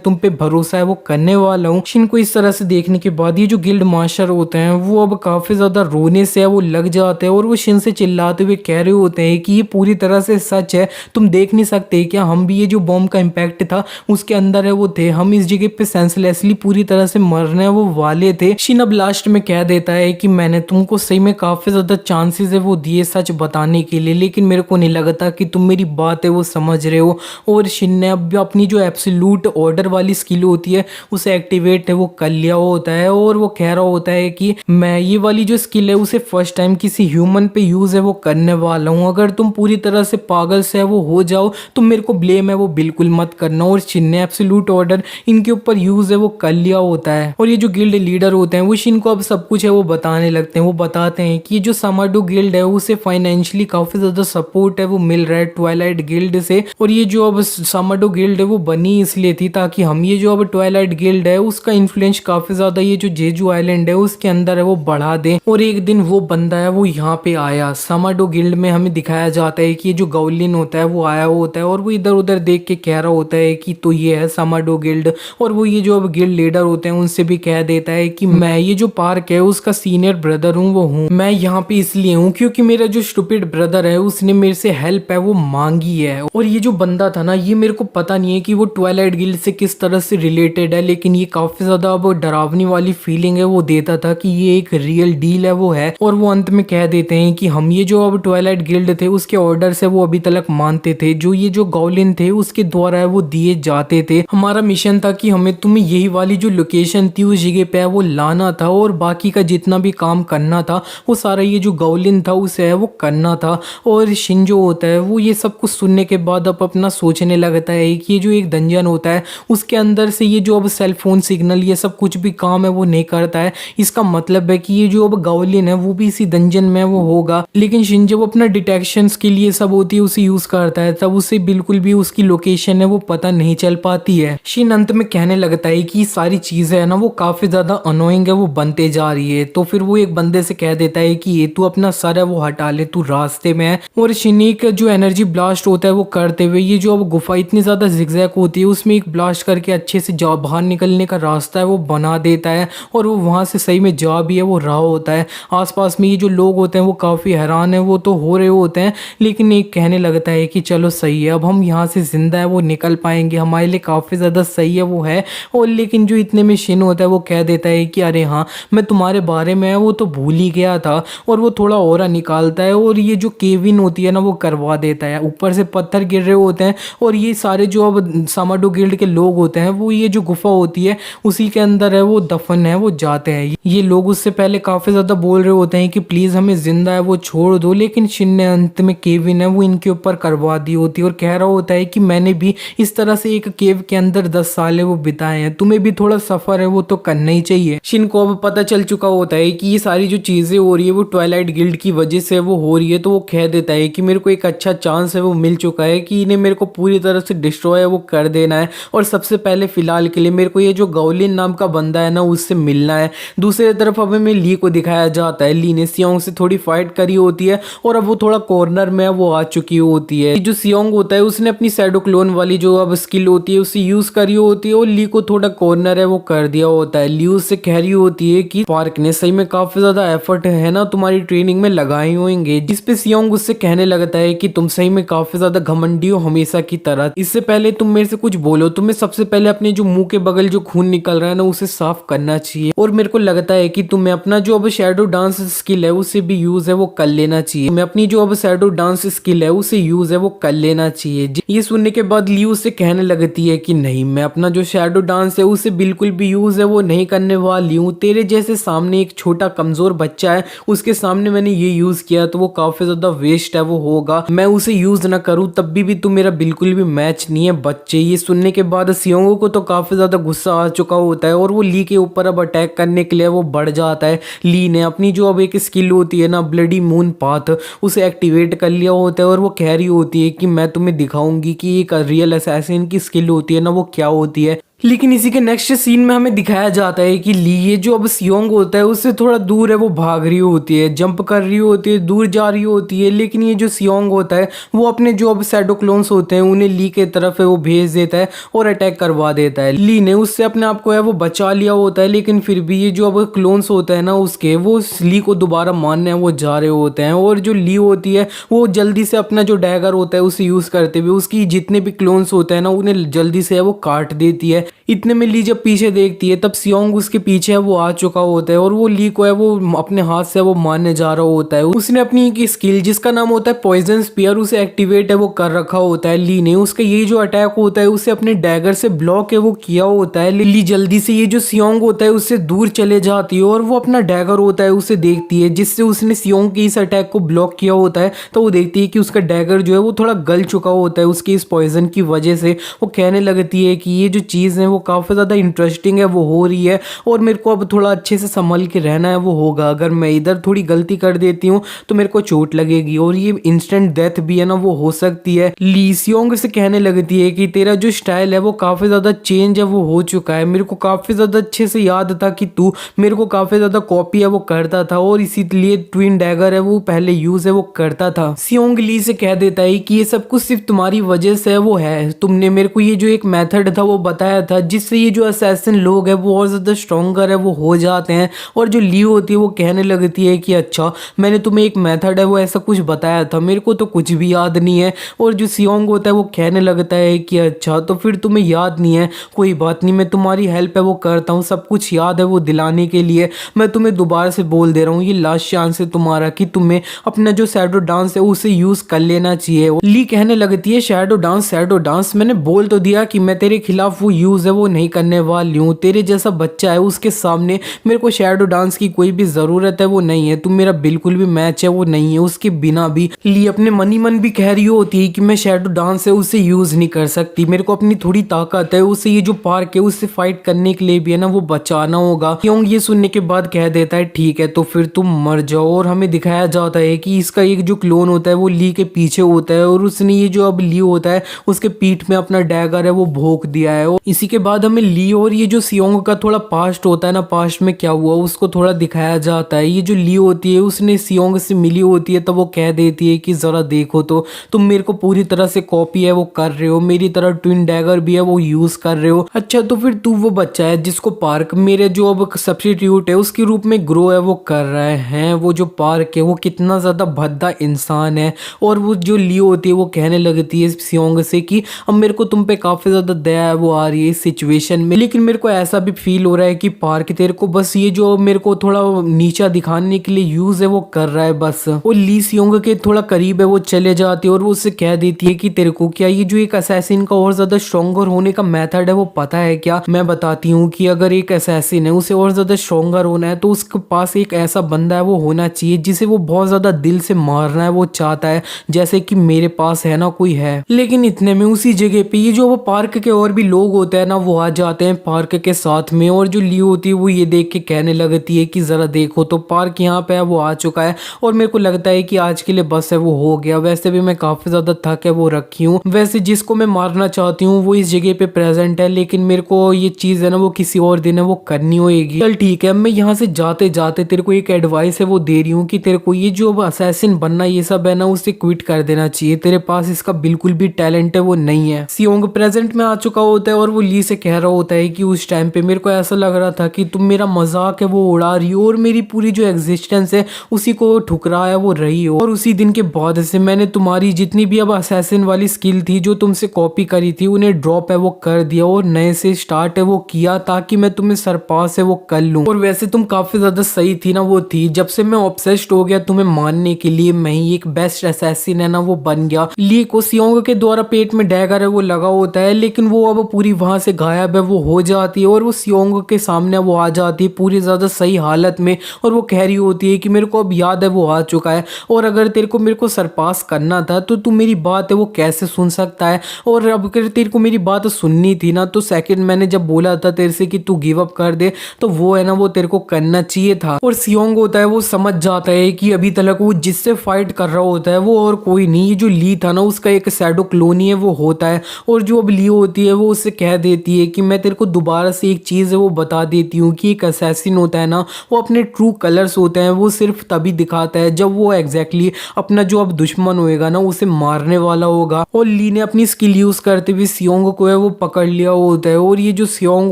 तुम पे भरोसा है वो करने वाला हूँ। शिन को इस तरह से देखने के बाद ये जो गिल्ड मास्टर होते हैं वो अब काफी ज्यादा रोने से वो लग जाते हैं और वो शिन से चिल्लाते हुए कह रहे होते हैं कि ये पूरी तरह से सच है, तुम देख नहीं सकते क्या, हम भी ये जो बॉम्ब का इम्पैक्ट था उसके अंदर है वो थे, हम इस जगह पे सेंसलेसली पूरी तरह से मरने वो वाले थे। शिन अब लास्ट में कह देता है कि मैंने तुमको सही में काफी ज्यादा चांसेस है वो दिए सच बताने के लिए लेकिन मेरे को नहीं लगता कि तुम मेरी बात है वो समझ रहे हो। और शिन ने अब अपनी जो एब्सोल्यूट ऑर्डर वाली स्किल होती है उसे एक्टिवेट है वो कर लिया होता है और वो कह रहा होता है कि मैं ये वाली जो स्किल है उसे फर्स्ट टाइम किसी ह्यूमन पे यूज है वो करने वाला हूँ, अगर तुम पूरी तरह से पागल से वो हो जाओ तो मेरे को ब्लेम है वो बिल्कुल मत करना। और शिन ने एब्सोल्यूट ऑर्डर इनके ऊपर यूज है वो कर लिया होता है। और ये जो गिल्ड लीडर होते हैं वो शिन को अब सब कुछ है वो बताने लगते हैं। वो बताते हैं कि जो समाडो गिल्ड है उसे फाइनेंशियली काफी ज्यादा सपोर्ट है वो मिल रहा है ट्वाइलाइट गिल्ड से। और ये जो अब समाडो गिल्ड है वो बनी इसलिए थी ताकि हम ये जो अब ट्वाइलाइट गिल्ड है उसका इन्फ्लुएंस काफी ज्यादा ये जो जेजू आइलैंड है उसके अंदर है वो बढ़ा दें। और एक दिन वो बंदा है वो यहाँ पे आया समाडो गिल्ड में, हमें दिखाया जाता है कि ये जो गौलिन होता है वो आया होता है और वो इधर उधर देख के कह रहा होता है कि तो ये है समाडो गिल्ड। और वो ये जो अब गिल्ड लीडर होते हैं उनसे भी कह देता है कि मैं ये जो पार्क है उसका सीनियर ब्रदर हूँ वो हूँ, मैं यहाँ पे इसलिए हूँ क्योंकि मेरा जो स्टूपिड ब्रदर है उसने मेरे से हेल्प है वो मांगी है। और ये जो बंदा था ना ये मेरे को पता नहीं है कि वो ट्वाइलाइट गिल्ड से किस तरह से रिलेटेड है लेकिन ये काफी ज्यादा अब डरावनी वाली फीलिंग है वो देता था कि ये एक रियल डील है वो है। और वो अंत में कह देते हैं कि हम ये जो अब ट्वाइलाइट गिल्ड थे उसके ऑर्डर से वो अभी तक मानते थे, जो ये जो गौलिन थे उसके द्वारा है वो दिए जाते थे। हमारा मिशन था कि हमें तुम्हें यही वाली जो लोकेशन थी उस जगह पे वो लाना था और बाकी का जितना भी काम करना था वो सारा ये जो गौलिन था उसे है वो करना था। और शिन जो होता है वो ये सब कुछ सुनने के बाद अब अपना सोचने लगता है कि ये जो एक डंजन होता है उसके अंदर से ये जो अब सेल फोन सिग्नल ये सब कुछ भी काम है वो नहीं करता है, इसका मतलब है कि ये जो अब गौलिन है वो भी इसी डंजन में वो होगा। लेकिन शिन जब अपना डिटेक्शन के लिए सब होती है उसे यूज करता है तब उसे बिल्कुल भी उसकी लोकेशन है वो पता नहीं चल पाती है। शिन अंत में कहने लगता है कि सारी चीजें है ना वो काफी ज्यादा अनोइंग है वो बनते जा रही है। तो फिर वो एक बंदे से कह देता है कि ये तू अपना सर है वो हटा ले, तू रास्ते में है। और शिन एक जो एनर्जी ब्लास्ट होता है वो करते हुए ये जो अब गुफा इतनी ज्यादा जिगजैग होती है उसमें एक ब्लास्ट करके अच्छे से जा बाहर निकलने का रास्ता है वो बना देता है और वो वहां से सही में जा भी है वो रहा होता है। आसपास में ये जो लोग होते हैं वो काफी हैरान है वो तो हो रहे होते हैं लेकिन एक कहने लगता है कि चलो सही है अब हम यहाँ से जिंदा है वो निकल पाएंगे, हमारे लिए काफी ज्यादा सही है वो है। और लेकिन जो इतने में शिन होता है वो कह देता है कि अरे हाँ मैं तुम्हारे बारे में वो तो भूल ही गया था। और वो थोड़ा और निकालता है और ये जो केविन होती है ना वो करवा देता है, ऊपर से पत्थर गिर रहे होते हैं और ये सारे जो अब समाडो गिल्ड के लोग होते हैं वो ये जो गुफा होती है उसी के अंदर है वो दफन है वो जाते हैं। ये लोग उससे पहले काफी ज्यादा बोल रहे होते हैं कि प्लीज हमें जिंदा है वो छोड़ दो, लेकिन शिन ने अंत में केविन है वो इनके ऊपर करवा दी होती है और कह रहा होता है कि मैंने भी इस तरह से एक केव के अंदर 10 साल है वो बिताए हैं, तुम्हें भी थोड़ा सफर है वो तो करना ही चाहिए। शिन को अब पता चल चुका होता है कि ये सारी जो चीजें हो रही है वो ट्वाइलाइट गिल्ड की वजह से वो हो रही है। तो वो कह देता है कि मेरे को एक अच्छा चांस है वो मिल चुका है कि इन्हें मेरे को पूरी तरह से डिस्ट्रॉय वो कर देना है और सबसे पहले फिलहाल के लिए मेरे को ये जो गौलिन नाम का बंदा है ना उससे मिलना है। दूसरी तरफ अब हमें ली को दिखाया जाता है, ली ने सियोंग से थोड़ी फाइट करी होती है और अब वो थोड़ा कॉर्नर में वो आ चुकी होती है। जो सियोंग होता है उसने अपनी शैडो क्लोन वाली जो अब स्किल होती है उसे यूज करी होती है और ली को थोड़ा कॉर्नर है वो कर दिया होता है। ली उससे कह रही होती है कि पार्क ने सही में काफी ज्यादा एफर्ट है ना तुम्हारी ट्रेनिंग में लगाए होंगे, जिसपे सियोंग उससे कहने लगता है कि तुम सही में काफी ज्यादा घमंडी हो हमेशा की तरह, इससे पहले तुम मेरे से कुछ बोलो तुम्हें सबसे पहले अपने जो मुंह के बगल जो खून निकल रहा है ना उसे साफ करना चाहिए और मेरे को लगता है कि तुम्हें अपना जो अब शैडो डांस स्किल है उसे भी यूज है वो कर लेना चाहिए, मैं अपनी जो अब शैडो डांस स्किल है उसे यूज है वो कर लेना चाहिए। ये सुनने के बाद ली उससे कहने लगती है कि नहीं मैं अपना जो शैडो डांस है उसे बिल्कुल भी यूज है वो नहीं करने वाली हूँ, तेरे जैसे सामने एक छोटा कमजोर बच्चा है उसके सामने मैंने ये यूज किया तो वो काफी ज्यादा वेस्ट है वो होगा, मैं उसे यूज ना करूँ तब भी तू मेरा बिल्कुल भी मैच नहीं है बच्चे। ये सुनने के बाद सियोंगो को तो काफी ज्यादा गुस्सा आ चुका होता है और वो ली के ऊपर अब अटैक करने के लिए वो बढ़ जाता है। ली ने अपनी जो अब एक स्किल होती है ना ब्लडी मून पाथ उसे एक्टिवेट कर लिया होता है और वो कह रही होती है कि मैं तुम्हें दिखाऊंगी कि एक रियल असैसिन की स्किल होती है ना वो क्या होती है। लेकिन इसी के नेक्स्ट सीन में हमें दिखाया जाता है कि ली ये जो अब सियोंग होता है उससे थोड़ा दूर है, वो भाग रही होती है, जंप कर रही होती है, दूर जा रही होती है। लेकिन ये जो सियोंग होता है वो अपने जो अब शैडो क्लोन्स होते हैं उन्हें ली के तरफ है वो भेज देता है और अटैक करवा देता है। ली ने उससे अपने आप को है वो बचा लिया होता है, लेकिन फिर भी ये जो अब क्लोन्स होते हैं ना उसके वो ली को दोबारा मारने वो जा रहे होते हैं। और जो ली होती है वो जल्दी से अपना जो डैगर होता है उसे यूज करते हुए उसकी जितने भी क्लोन्स होते हैं ना उन्हें जल्दी से है वो काट देती है। इतने में ली जब पीछे देखती है तब सियोंग उसके पीछे है वो आ चुका होता है और वो ली को है वो अपने हाथ से वो मारने जा रहा होता है। उसने अपनी एक स्किल जिसका नाम होता है पॉइजन स्पीयर उसे एक्टिवेट है वो कर रखा होता है ली ने। उसका ये जो अटैक होता है उसे अपने डैगर से ब्लॉक है वो किया होता है। ली जल्दी से ये जो सियोंग होता है उससे दूर चले जाती है और वो अपना डैगर होता है उसे देखती है जिससे उसने सियोंग के इस अटैक को ब्लॉक किया होता है। तो वो देखती है कि उसका डैगर जो है वो थोड़ा गल चुका होता है उसकी इस पॉइजन की वजह से। वो कहने लगती है कि ये जो चीज़ है वो काफ़ी ज़्यादा इंटरेस्टिंग है वो हो रही है और मेरे को अब थोड़ा अच्छे से संभल के रहना है वो होगा। अगर मैं इधर थोड़ी गलती कर देती हूँ तो मेरे को चोट लगेगी और ये इंस्टेंट डेथ भी है ना वो हो सकती है। ली सियोंग से कहने लगती है कि तेरा जो स्टाइल है वो काफ़ी ज़्यादा चेंज है वो हो चुका है। मेरे को काफ़ी ज़्यादा अच्छे से याद था कि तू मेरे को काफ़ी ज़्यादा कॉपी है वो करता था और इसीलिए ट्विन डैगर है वो पहले यूज़ है वो करता था। सियोंग ली से कह देता है कि ये सब कुछ सिर्फ तुम्हारी वजह से वो है, तुमने मेरे को ये जो एक मेथड था वो बताया था जिससे ये जो असैसिन लोग हैं वो और ज़्यादा स्ट्रॉन्गर है वो हो जाते हैं। और जो ली होती है वो कहने लगती है कि अच्छा मैंने तुम्हें एक मेथड है वो ऐसा कुछ बताया था, मेरे को तो कुछ भी याद नहीं है। और जो सियोंग होता है वो कहने लगता है कि अच्छा तो फिर तुम्हें याद नहीं है, कोई बात नहीं, मैं तुम्हारी हेल्प है वो करता हूँ, सब कुछ याद है वो दिलाने के लिए। मैं तुम्हें दोबारा से बोल दे रहा हूँ ये लास्ट चांस है तुम्हारा कि तुम्हें अपना जो शैडो डांस है उसे यूज़ कर लेना चाहिए। ली कहने लगती है शैडो डांस मैंने बोल तो दिया कि मैं तेरे खिलाफ वो यूज़ है वो नहीं करने वाली हूँ, तेरे जैसा बच्चा है उसके सामने मेरे को शैडो डांस की कोई भी ज़रूरत है वो नहीं है, तुम मेरा बिल्कुल भी मैच है वो नहीं है। उसके बिना भी ली अपने मन ही मन भी कह रही होती है कि मैं शैडो डांस है उसे यूज़ नहीं कर सकती, मेरे को अपनी थोड़ी ताकत है, उसे ये जो पार्क है उससे फाइट करने के लिए भी है ना वो बचाना होगा। योंग ये सुनने के बाद कह देता है ठीक है तो फिर तुम मर जाओ। और हमें दिखाया जाता है कि इसका एक जो क्लोन होता है वो ली के पीछे होता है और उसने ये जो अब ली होता है उसके पीठ में अपना डैगर है वो भोंक दिया है। और इसी के बाद हमें ली और ये जो सियोंग का थोड़ा पास्ट होता है ना, पास्ट में क्या हुआ उसको थोड़ा दिखाया जाता है। ये जो ली होती है उसने सियोंग से मिली होती है तो वो कह देती है कि जरा देखो तो तुम मेरे को पूरी तरह से कॉपी है वो कर रहे हो, मेरी तरह ट्विन डैगर भी है वो यूज कर रहे हो। अच्छा तो फिर तू वो बच्चा है जिसको पार्क मेरे जो अब सब्स्टिट्यूट है उसके रूप में ग्रो है वो कर रहे हैं, वो जो पार्क है वो कितना ज्यादा भद्दा इंसान है। और वो जो ली होती है वो कहने लगती है सियोंग से कि अब मेरे को तुम पे काफी ज्यादा दया है वो आ रही है इस सिचुएशन में, लेकिन मेरे को ऐसा भी फील हो रहा है कि पार्क तेरे को बस ये जो मेरे को थोड़ा नीचा दिखाने के लिए यूज है वो कर रहा है बस। वो ली सियोंग के थोड़ा करीब है वो चले जाती है और वो उससे कह देती है कि तेरे को क्या ये जो एक असैसिन का और ज्यादा स्ट्रॉन्गर होने का मेथड है वो पता है क्या? मैं बताती हूँ कि अगर एक असैसिन है उसे और ज्यादा स्ट्रॉन्गर होना है तो उसके पास एक ऐसा बंदा है वो होना चाहिए जिसे वो बहुत ज्यादा दिल से मारना है वो चाहता है, जैसे कि मेरे पास है ना कोई है। लेकिन इतने में उसी जगह पे ये जो वो पार्क के और भी लोग होते हैं ना वो आ जाते हैं पार्क के साथ में। और जो ली होती है वो ये देख के कहने लगती है कि जरा देखो तो पार्क यहाँ पे है वो आ चुका है और मेरे को लगता है कि आज के लिए बस है वो हो गया। वैसे भी मैं काफी ज्यादा थक है वो रखी हूँ, वैसे जिसको मैं मारना चाहती हूँ वो इस जगह पे प्रेजेंट है, लेकिन मेरे को ये चीज है ना वो किसी और दिन है वो करनी होगी। चल ठीक है, मैं यहाँ से जाते जाते तेरे को एक एडवाइस है वो दे रही हूँ कि तेरे को ये जो असैसिन बनना ये सब है ना उसे क्विट कर देना चाहिए, तेरे पास इसका बिल्कुल भी टैलेंट है वो नहीं है। सियोंग प्रेजेंट में आ चुका होता है और वो ली से कह रहा होता है कि उस टाइम पे मेरे को ऐसा लग रहा था कि तुम मेरा मजाक है वो उड़ा रही हो और मेरी पूरी जो एग्जिस्टेंस है उसी को ठुकराया वो रही हो। और उसी दिन के बाद से मैंने तुम्हारी जितनी भी अब असैसिन वाली स्किल थी जो तुमसे कॉपी करी थी उन्हें ड्रॉप है वो कर दिया और नए से स्टार्ट है वो किया ताकि मैं तुम्हें सरपास है वो कर लूं। और वैसे तुम काफी ज्यादा सही थी ना वो थी, जब से मैं ऑब्सेस्ड हो गया तुम्हें मानने के लिए मैं ही एक बेस्ट असैसिन है ना वो बन गया। ली को सियोंग के द्वारा पेट में डैगर है वो लगा होता है, लेकिन वो अब पूरी वहां से गायब है वो हो जाती है और वो सियोंग के सामने वो आ जाती है पूरी ज़्यादा सही हालत में, और वो कह रही होती है कि मेरे को अब याद है वो आ चुका है, और अगर तेरे को मेरे को सरपास करना था तो तू मेरी बात है वो कैसे सुन सकता है, और अब अगर तेरे को मेरी बात सुननी थी ना तो सेकंड मैंने जब बोला था तेरे से कि तू गिव अप कर दे तो वो है ना वो तेरे को करना चाहिए था। और सियोंग होता है वो समझ जाता है कि अभी तक वो जिससे फाइट कर रहा होता है वो और कोई नहीं, ये जो ली था ना उसका एक शैडो क्लोन ही है वो होता है। और जो अब ली होती है वो उससे कह देती है कि मैं तेरे को दोबारा से एक चीज़ है वो बता देती हूँ कि एक असैसिन होता है ना वो अपने ट्रू कलर्स होते हैं वो सिर्फ तभी दिखाता है जब वो एग्जैक्टली अपना जो अब दुश्मन होएगा ना उसे मारने वाला होगा। और ली ने अपनी स्किल यूज करते हुए सियोंग को है वो पकड़ लिया होता है, और ये जो सियोंग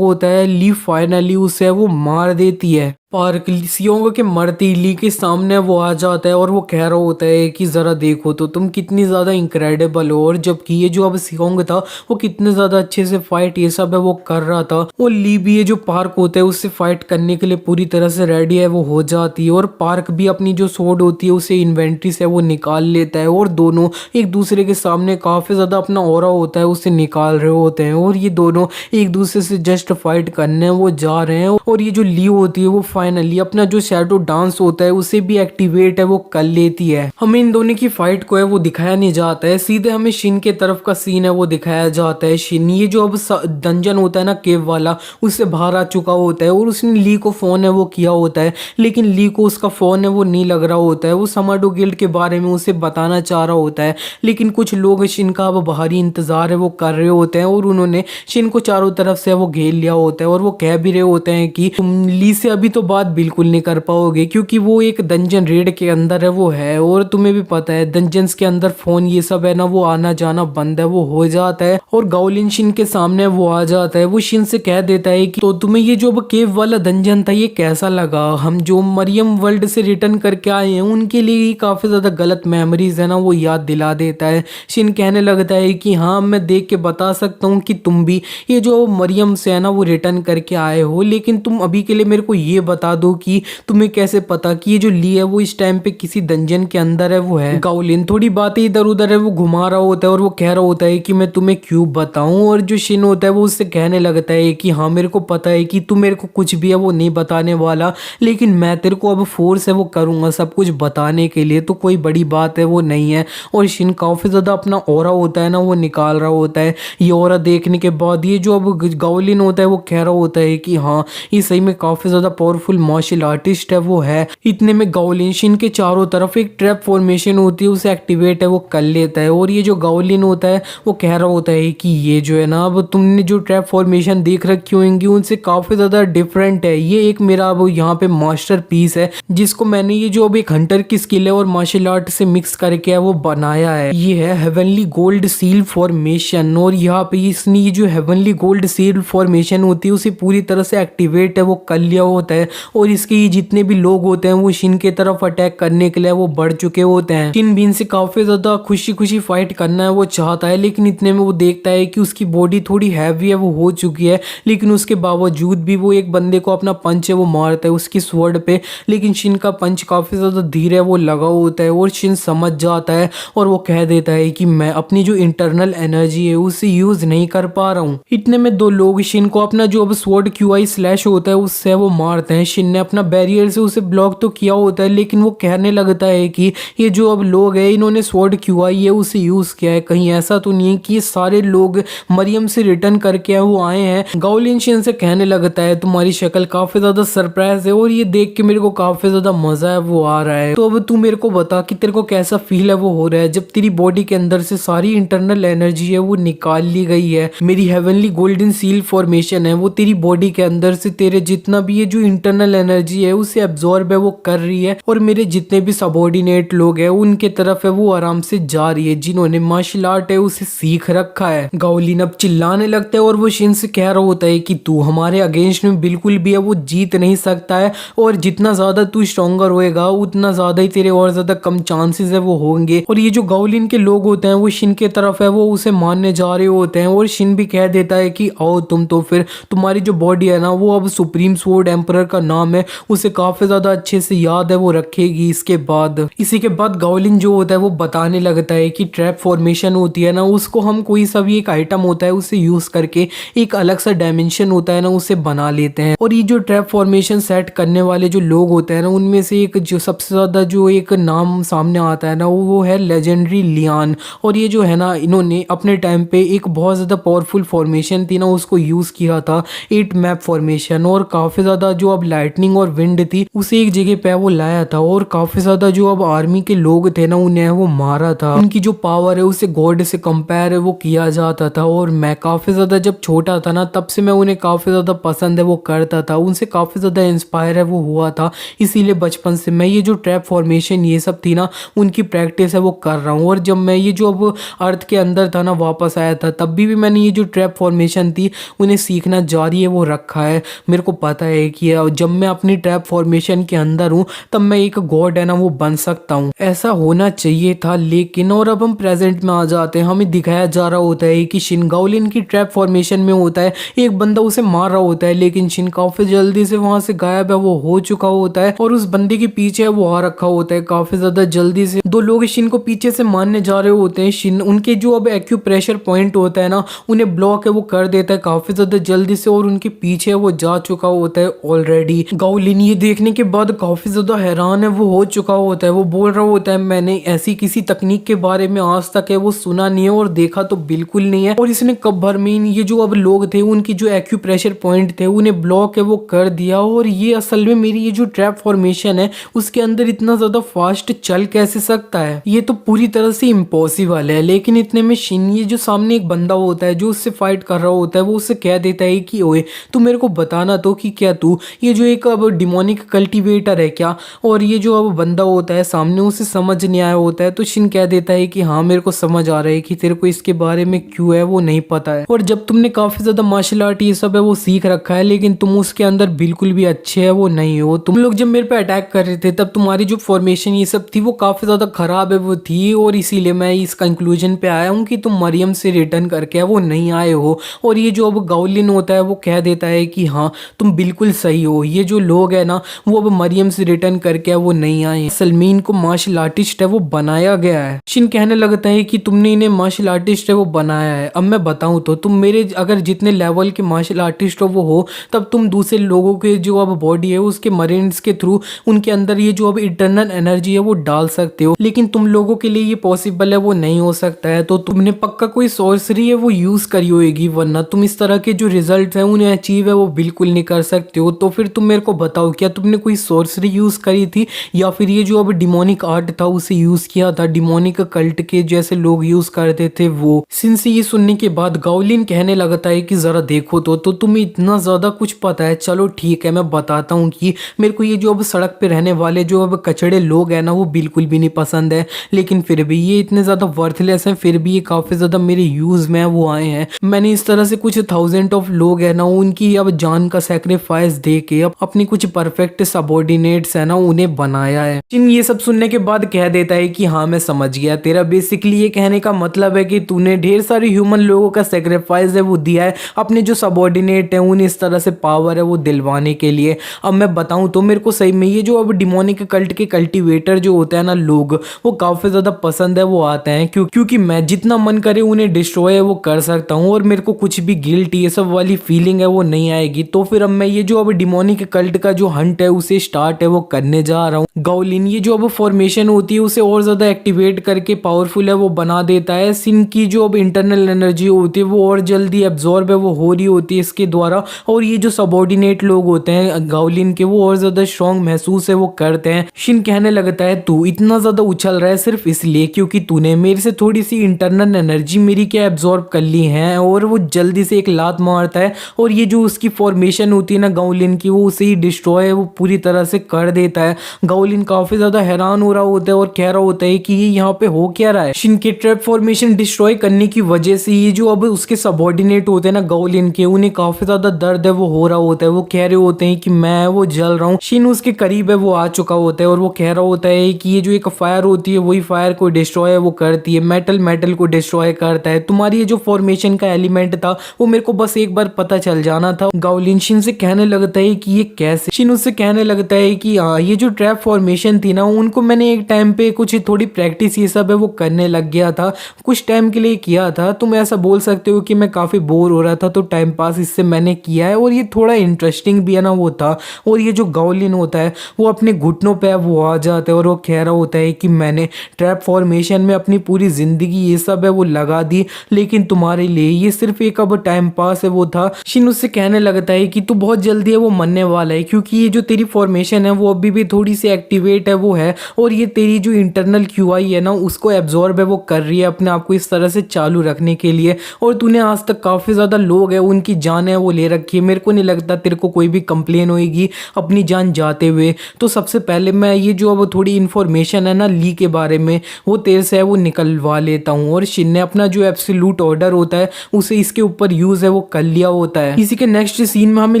होता है ली फाइनली उसे वो मार देती है। पार्क सियोंग के मरते ही ली के सामने वो आ जाता है और वो कह रहा होता है कि ज़रा देखो तो तुम कितनी ज़्यादा इंक्रेडिबल हो, और जबकि ये जो अब सियोंग था वो कितने ज़्यादा अच्छे से फाइट ये सब है वो कर रहा था। और ली भी ये जो पार्क होता है उससे फाइट करने के लिए पूरी तरह से रेडी है वो हो जाती है, और पार्क भी अपनी जो सोड होती है उसे इन्वेंट्री से वो निकाल लेता है, और दोनों एक दूसरे के सामने काफ़ी ज़्यादा अपना ऑरा होता है उसे निकाल रहे होते हैं, और ये दोनों एक दूसरे से जस्ट फाइट करने वो जा रहे हैं। और ये जो ली होती है वो फाइनली अपना जो शैडो डांस होता है उसे भी एक्टिवेट है वो कर लेती है। हमें इन दोनों की फाइट को है वो दिखाया नहीं जाता है, सीधे हमें शिन के तरफ का सीन है वो दिखाया जाता है। शिन ये जो अब डंजन होता है ना केव वाला उससे बाहर आ चुका होता है, और उसने ली को फोन है वो किया होता है, लेकिन ली को उसका फोन है वो नहीं लग रहा होता है। वो समाडो गिल्ड के बारे में उसे बताना चाह रहा होता है, लेकिन कुछ लोग शिन का अब बाहरी इंतजार है वो कर रहे होते हैं, और उन्होंने शिन को चारों तरफ से वो घेर लिया होता है, और वो कह भी रहे होते हैं कि तुम ली से अभी तो बात बिल्कुल नहीं कर पाओगे क्योंकि वो एक डंजन रेड के अंदर है वो है, और तुम्हें भी पता है डंजन्स के अंदर फोन ये सब है ना वो आना जाना बंद है वो हो जाता है। और गाओलिन शिन के सामने वो आ जाता है, वो शिन से कह देता है कि तो तुम्हें ये जो अब केव वाला डंजन था ये कैसा लगा, हम जो मरियम वर्ल्ड से रिटर्न करके आए हैं उनके लिए ही काफी ज्यादा गलत मेमोरीज है ना वो याद दिला देता है। शिन कहने लगता है कि हाँ मैं देख के बता सकता हूँ कि तुम भी ये जो मरियम से है ना वो रिटर्न करके आए हो, लेकिन तुम अभी के लिए मेरे को ये बता दो कि तुम्हें कैसे पता कि ये जो ली है वो इस टाइम पे किसी डंजन के अंदर है वो है। गाओलिन थोड़ी बातें इधर उधर है वो घुमा रहा होता है, और वो कह रहा होता है कि मैं तुम्हें क्यों बताऊं, और जो शिन होता है वो उससे कहने लगता है कि हाँ मेरे को पता है कि तू मेरे को कुछ भी है वो नहीं बताने वाला, लेकिन मैं तेरे को अब फोर्स है वो करूंगा सब कुछ बताने के लिए, तो कोई बड़ी बात है वो नहीं है। और शिन काफी ज्यादा अपना ऑरा होता है ना वो निकाल रहा होता है। ये ऑरा देखने के बाद ये जो अब गाओलिन होता है वो कह रहा होता है कि हाँ ये सही में काफी ज्यादा पावरफुल मार्शल आर्टिस्ट है वो है। इतने में गाओलिन शिन के चारों तरफ एक ट्रैप फॉर्मेशन होती है उसे एक्टिवेट है वो कर लेता है, और ये जो गाओलिन होता है वो कह रहा होता है कि ये जो है ना अब तुमने जो ट्रैप फॉर्मेशन देख रखी होंगी उनसे काफी ज्यादा डिफरेंट है, ये एक मेरा अब यहाँ पे मास्टर पीस है जिसको मैंने ये जो अब एक हंटर की स्किल है और मार्शल आर्ट से मिक्स करके है वो बनाया है। ये है हेवनली गोल्ड सील फॉर्मेशन, और यहाँ पे इसने ये जो हेवनली गोल्ड सील फॉर्मेशन होती है उसे पूरी तरह से एक्टिवेट है वो कर लिया होता है, और इसके ये जितने भी लोग होते हैं वो शिन के तरफ अटैक करने के लिए वो बढ़ चुके होते हैं। शिन भी इनसे काफी ज्यादा खुशी खुशी फाइट करना है वो चाहता है, लेकिन इतने में वो देखता है कि उसकी बॉडी थोड़ी हैवी है वो हो चुकी है, लेकिन उसके बावजूद भी वो एक बंदे को अपना पंच है वो मारता है उसकी स्वॉर्ड पे, लेकिन शिन का पंच काफी ज्यादा धीरे वो लगा होता है, और शिन समझ जाता है और वो कह देता है कि मैं अपनी जो इंटरनल एनर्जी है उसे यूज नहीं कर पा रहा हूँ। इतने में दो लोग शिन को अपना जो अब स्वॉर्ड क्यूआई स्लैश होता है उससे वो मारते हैं। शिन ने अपना बैरियर से उसे ब्लॉक तो किया होता है, लेकिन वो कहने लगता है कि ये जो अब लोग हैं इन्होंने स्वॉर्ड क्यूआई है उसे यूज किया है, कहीं ऐसा तो नहीं है कि ये सारे लोग मरियम से रिटर्न करके वो आए हैं। गाओलिन शिन से कहने लगता है तुम्हारी शक्ल काफी ज्यादा सरप्राइज है और ये देख के मेरे को काफी ज्यादा मजा है वो आ रहा है, तो अब तू मेरे को बता कि तेरे को कैसा फील है वो हो रहा है जब तेरी बॉडी के अंदर से सारी इंटरनल एनर्जी है वो निकाल ली गई है। मेरी हेवनली गोल्डन सील फॉर्मेशन है वो तेरी बॉडी के अंदर से तेरे जितना भी ये जो इंटरनल एनर्जी है उसे एब्जॉर्ब है वो कर रही है, और मेरे जितने भी सबॉर्डिनेट लोग हैं उनके तरफ है वो आराम से जा रही है जिन्होंने मार्शल आर्ट है उसे सीख रखा है। गाओलिन अब चिल्लाने लगता है और वो शिन से कह रहा होता है कि तू हमारे अगेंस्ट में बिल्कुल भी है वो जीत नहीं सकता है, और जितना ज्यादा तू स्ट्रॉन्गर होएगा उतना ज्यादा ही तेरे और ज्यादा कम चांसेस है वो होंगे। और ये जो गाओलिन के लोग होते हैं वो शिन के तरफ है वो उसे मारने जा रहे होते हैं, और शिन भी कह देता है कि आओ तुम तो फिर तुम्हारी जो बॉडी है ना वो अब सुप्रीम स्वॉर्ड एम्परर का का नाम है उसे काफी ज्यादा अच्छे से याद है वो रखेगी। इसके बाद इसी के बाद गाओलिन जो होता है वो बताने लगता है कि ट्रैप फॉर्मेशन होती है ना, उसको हम कोई सा भी एक आइटम होता है उसे यूज करके एक अलग सा डायमेंशन होता है ना उसे बना लेते हैं। और ये जो ट्रैप फॉर्मेशन सेट करने वाले जो लोग होते हैं ना, उनमें से एक जो सबसे ज्यादा जो एक नाम सामने आता है ना वो है लेजेंडरी लियान। और ये जो है ना, इन्होंने अपने टाइम पे एक बहुत ज्यादा पावरफुल फॉर्मेशन थी ना उसको यूज किया था, 8 मैप फॉर्मेशन। और काफी ज्यादा जो अब लाइटनिंग और विंड थी उसे एक जगह पे वो लाया था, और काफी ज्यादा जो अब आर्मी के लोग थे ना उन्हें वो मारा था। उनकी जो पावर है उसे गॉड से कंपेयर है वो किया जाता था। और मैं काफी ज्यादा जब छोटा था ना तब से मैं उन्हें काफी ज्यादा पसंद है वो करता था, उनसे काफी ज्यादा इंस्पायर है वो हुआ था। इसीलिए बचपन से मैं ये जो ट्रैप फॉर्मेशन ये सब थी ना उनकी प्रैक्टिस है वो कर रहा हूँ। और जब मैं ये जो अब अर्थ के अंदर था ना वापस आया था तब भी मैंने ये जो ट्रैप फॉर्मेशन थी उन्हें सीखना जारी है वो रखा है। मेरे को पता है कि जब मैं अपनी ट्रैप फॉर्मेशन के अंदर हूँ तब मैं एक गॉड है ना वो बन सकता हूँ, ऐसा होना चाहिए था। लेकिन और अब हम प्रेजेंट में आ जाते हैं, हमें दिखाया जा रहा होता है कि शिन गाओलिन की ट्रैप फॉर्मेशन में होता है, एक बंदा उसे मार रहा होता है लेकिन शिन काफी जल्दी से वहां से गायब है वो हो चुका होता है, और उस बंदे के पीछे वो आ रखा होता है काफी ज्यादा जल्दी से। दो लोग शिन को पीछे से मारने जा रहे होते हैं, शिन उनके जो अब एक्यूप्रेशर पॉइंट होता है ना उन्हें ब्लॉक है वो कर देता है काफी ज्यादा जल्दी से, और उनके पीछे वो जा चुका होता है ऑलरेडी। गाओलिन ये देखने के बाद काफी ज्यादा हैरान है वो हो चुका होता है, वो बोल रहा होता है मैंने ऐसी किसी तकनीक के बारे में आज तक है वो सुना नहीं है और देखा तो बिल्कुल नहीं है, और इसने कब भर में ये जो अब लोग थे उनकी जो एक्यूप्रेशर पॉइंट थे उन्हें ब्लॉक है वो कर दिया। और ये असल में मेरी ये जो ट्रैप फॉर्मेशन है उसके अंदर इतना ज्यादा फास्ट चल कैसे सकता है, ये तो पूरी तरह से इम्पॉसिबल है। लेकिन इतने में शिन ये जो सामने एक बंदा होता है जो उससे फाइट कर रहा होता है वो उससे कह देता है कि ओए तू मेरे को बताना तो कि क्या तू ये जो एक अब डिमोनिक कल्टीवेटर है क्या। और ये जो अब बंदा होता है सामने उसे समझ नहीं आया होता है, तो शिन कह देता है कि हाँ मेरे को समझ आ रहा है कि तेरे को इसके बारे में क्यों है वो नहीं पता है, और जब तुमने काफी ज्यादा मार्शल आर्ट ये सब है वो सीख रखा है लेकिन तुम उसके अंदर बिल्कुल भी अच्छे है वो नहीं हो। तुम लोग जब मेरे पे अटैक कर रहे थे तब तुम्हारी जो फॉर्मेशन ये सब थी वो काफी ज्यादा खराब है वो थी, और इसीलिए मैं इस कंक्लूजन पे आया हूँ कि तुम मरियम से रिटर्न करके वो नहीं आए हो। और ये जो अब गाओलिन होता है वो कह देता है कि हाँ तुम बिल्कुल सही हो, ये जो लोग है ना वो अब मरियम से रिटर्न करके वो नहीं आए, सलमीन को मार्शल आर्टिस्ट है वो बनाया गया है। शिन कहने लगता है कि तुमने इन्हें मार्शल आर्टिस्ट है वो बनाया है। अब मैं बताऊं तो तुम मेरे अगर जितने लेवल के मार्शल आर्टिस्ट हो वो हो तब तुम दूसरे लोगों के जो अब बॉडी है उसके मरीन्स के थ्रू उनके अंदर ये जो अब इटर्नल एनर्जी है वो डाल सकते हो, लेकिन तुम लोगों के लिए ये पॉसिबल है वो नहीं हो सकता है। तो तुमने पक्का कोई सॉर्सरी है वो यूज करी होगी, वरना तुम इस तरह के जो रिजल्ट है उन्हें अचीव है वो बिल्कुल नहीं कर सकते हो। तो फिर तुम मेरे को बताओ क्या तुमने कोई सॉर्सरी यूज करी थी या फिर ये जो अब डिमोनिक आर्ट था उसे यूज किया था, डिमोनिक कल्ट के जैसे लोग यूज करते थे वो। सिंस ये सुनने के बाद गाओलिन कहने लगता है कि जरा देखो तो तुम्हें इतना ज्यादा कुछ पता है, चलो ठीक है मैं बताता हूँ कि मेरे को ये जो अब सड़क पे रहने वाले जो अब कचड़े लोग हैं ना वो बिल्कुल भी नहीं पसंद है, लेकिन फिर भी ये इतने ज्यादा वर्थलेस हैं, फिर भी ये काफी ज्यादा मेरे यूज में वो आए हैं। मैंने इस तरह से कुछ थाउजेंड ऑफ लोग है ना उनकी अब जान का सेक्रीफाइस दे के अब अपनी कुछ परफेक्ट सबॉर्डिनेट्स है ना उन्हें बनाया है। चिन ये सब सुनने के बाद कह देता है कि हाँ मैं समझ गया, तेरा बेसिकली ये कहने का मतलब है कि तूने ढेर सारे ह्यूमन लोगों का सेक्रीफाइस है वो दिया है अपने जो सबॉर्डिनेट है उन्हें इस तरह से पावर है वो दिलवाने के लिए। अब मैं बताऊं तो मेरे को सही में ये जो अब डिमोनिक कल्ट के कल्टीवेटर जो होते हैं ना लोग वो काफी ज्यादा पसंद है वो आते हैं, क्योंकि मैं जितना मन करे उन्हें डिस्ट्रॉय वो कर सकता हूँ और मेरे को कुछ भी गिल्ट ये सब वाली फीलिंग है वो नहीं आएगी। तो फिर अब मैं ये जो अब डिमोनिक कल्ट का जो हंट है उसे स्टार्ट है वो करने जा रहा हूँ। गाओलिन ये जो अब फॉर्मेशन होती है उसे और ज्यादा एक्टिवेट करके पावरफुल है वो बना देता है। सिन की जो अब इंटरनल एनर्जी होती है वो और जल्दी एब्जॉर्ब है वो हो रही होती है इसके द्वारा, और ये जो सबॉर्डिनेट लोग होते हैं गाओलिन के वो और ज्यादा स्ट्रॉन्ग महसूस है वो करते हैं। शिन कहने लगता है तू इतना ज्यादा उछल रहा है सिर्फ इसलिए क्योंकि तूने मेरे से थोड़ी सी इंटरनल एनर्जी मेरी क्या एब्जॉर्ब कर ली है, और वो जल्दी से एक लात मारता है और ये जो उसकी फॉर्मेशन होती है ना गाओलिन की वो उसे ही डिस्ट्रॉय वो पूरी तरह से कर देता है। गाओलिन काफी ज्यादा हैरान हो रहा होता है और कह रहा होता है कि ये यहाँ पे हो क्या रहा है। शिन के ट्रैप फॉर्मेशन डिस्ट्रॉय करने की वजह से ये जो अब उसके सबॉर्डिनेट होते हैं ना गाओलिन के उन्हें काफी ज्यादा दर्द है वो हो रहा होता है, वो कह रहे होते हैं कि मैं वो जल रहा हूँ। शिन उसके करीब है वो आ चुका होता है और वो कह रहा होता है कि ये जो एक फायर होती है वही फायर को डिस्ट्रॉय वो करती है, मेटल को डिस्ट्रॉय करता है। तुम्हारी ये जो फॉर्मेशन का एलिमेंट था वो मेरे को बस एक बार पता चल जाना था। गाओलिन शिन से कहने लगता है कि कि ये कैसे। शिन उससे कहने लगता है कि हाँ, ये जो ट्रैप फॉर्मेशन थी ना, उनको मैंने एक टाइम पे कुछ थोड़ी प्रैक्टिस ये सब है वो करने लग गया था, कुछ टाइम के लिए किया था। तुम ऐसा बोल सकते हो कि मैं काफ़ी बोर हो रहा था तो टाइम पास इससे मैंने किया है, और ये थोड़ा इंटरेस्टिंग भी है ना वो था। और ये जो गाओलिन होता है वो अपने घुटनों पे वो आ जाता है और वो कह रहा होता है कि मैंने ट्रैप फॉर्मेशन में अपनी पूरी ज़िंदगी ये सब है वो लगा दी, लेकिन तुम्हारे लिए ये सिर्फ एक अब टाइम पास है वो था। शिन उससे कहने लगता है कि तू बहुत जल्दी है वो मरने वाला है, क्योंकि ये जो तेरी फॉर्मेशन है वो अभी भी थोड़ी सी एक्टिवेट है वो है, और ये तेरी जो इंटरनल क्यूआई है ना उसको एब्जॉर्ब है वो कर रही है अपने आप को इस तरह से चालू रखने के लिए। और तूने आज तक काफ़ी ज़्यादा लोग हैं उनकी जान है वो ले रखी है, मेरे को नहीं लगता तेरे को कोई भी कंप्लेन होएगी अपनी जान जाते हुए। तो सबसे पहले मैं ये जो अब थोड़ी इन्फॉर्मेशन है ना ली के बारे में वो तेरे से है वो निकलवा लेता हूँ। और शिन ने अपना जो एब्सोल्यूट ऑर्डर होता है उसे इसके ऊपर यूज़ है वो कर लिया होता है। इसी के नेक्स्ट सीन में हमें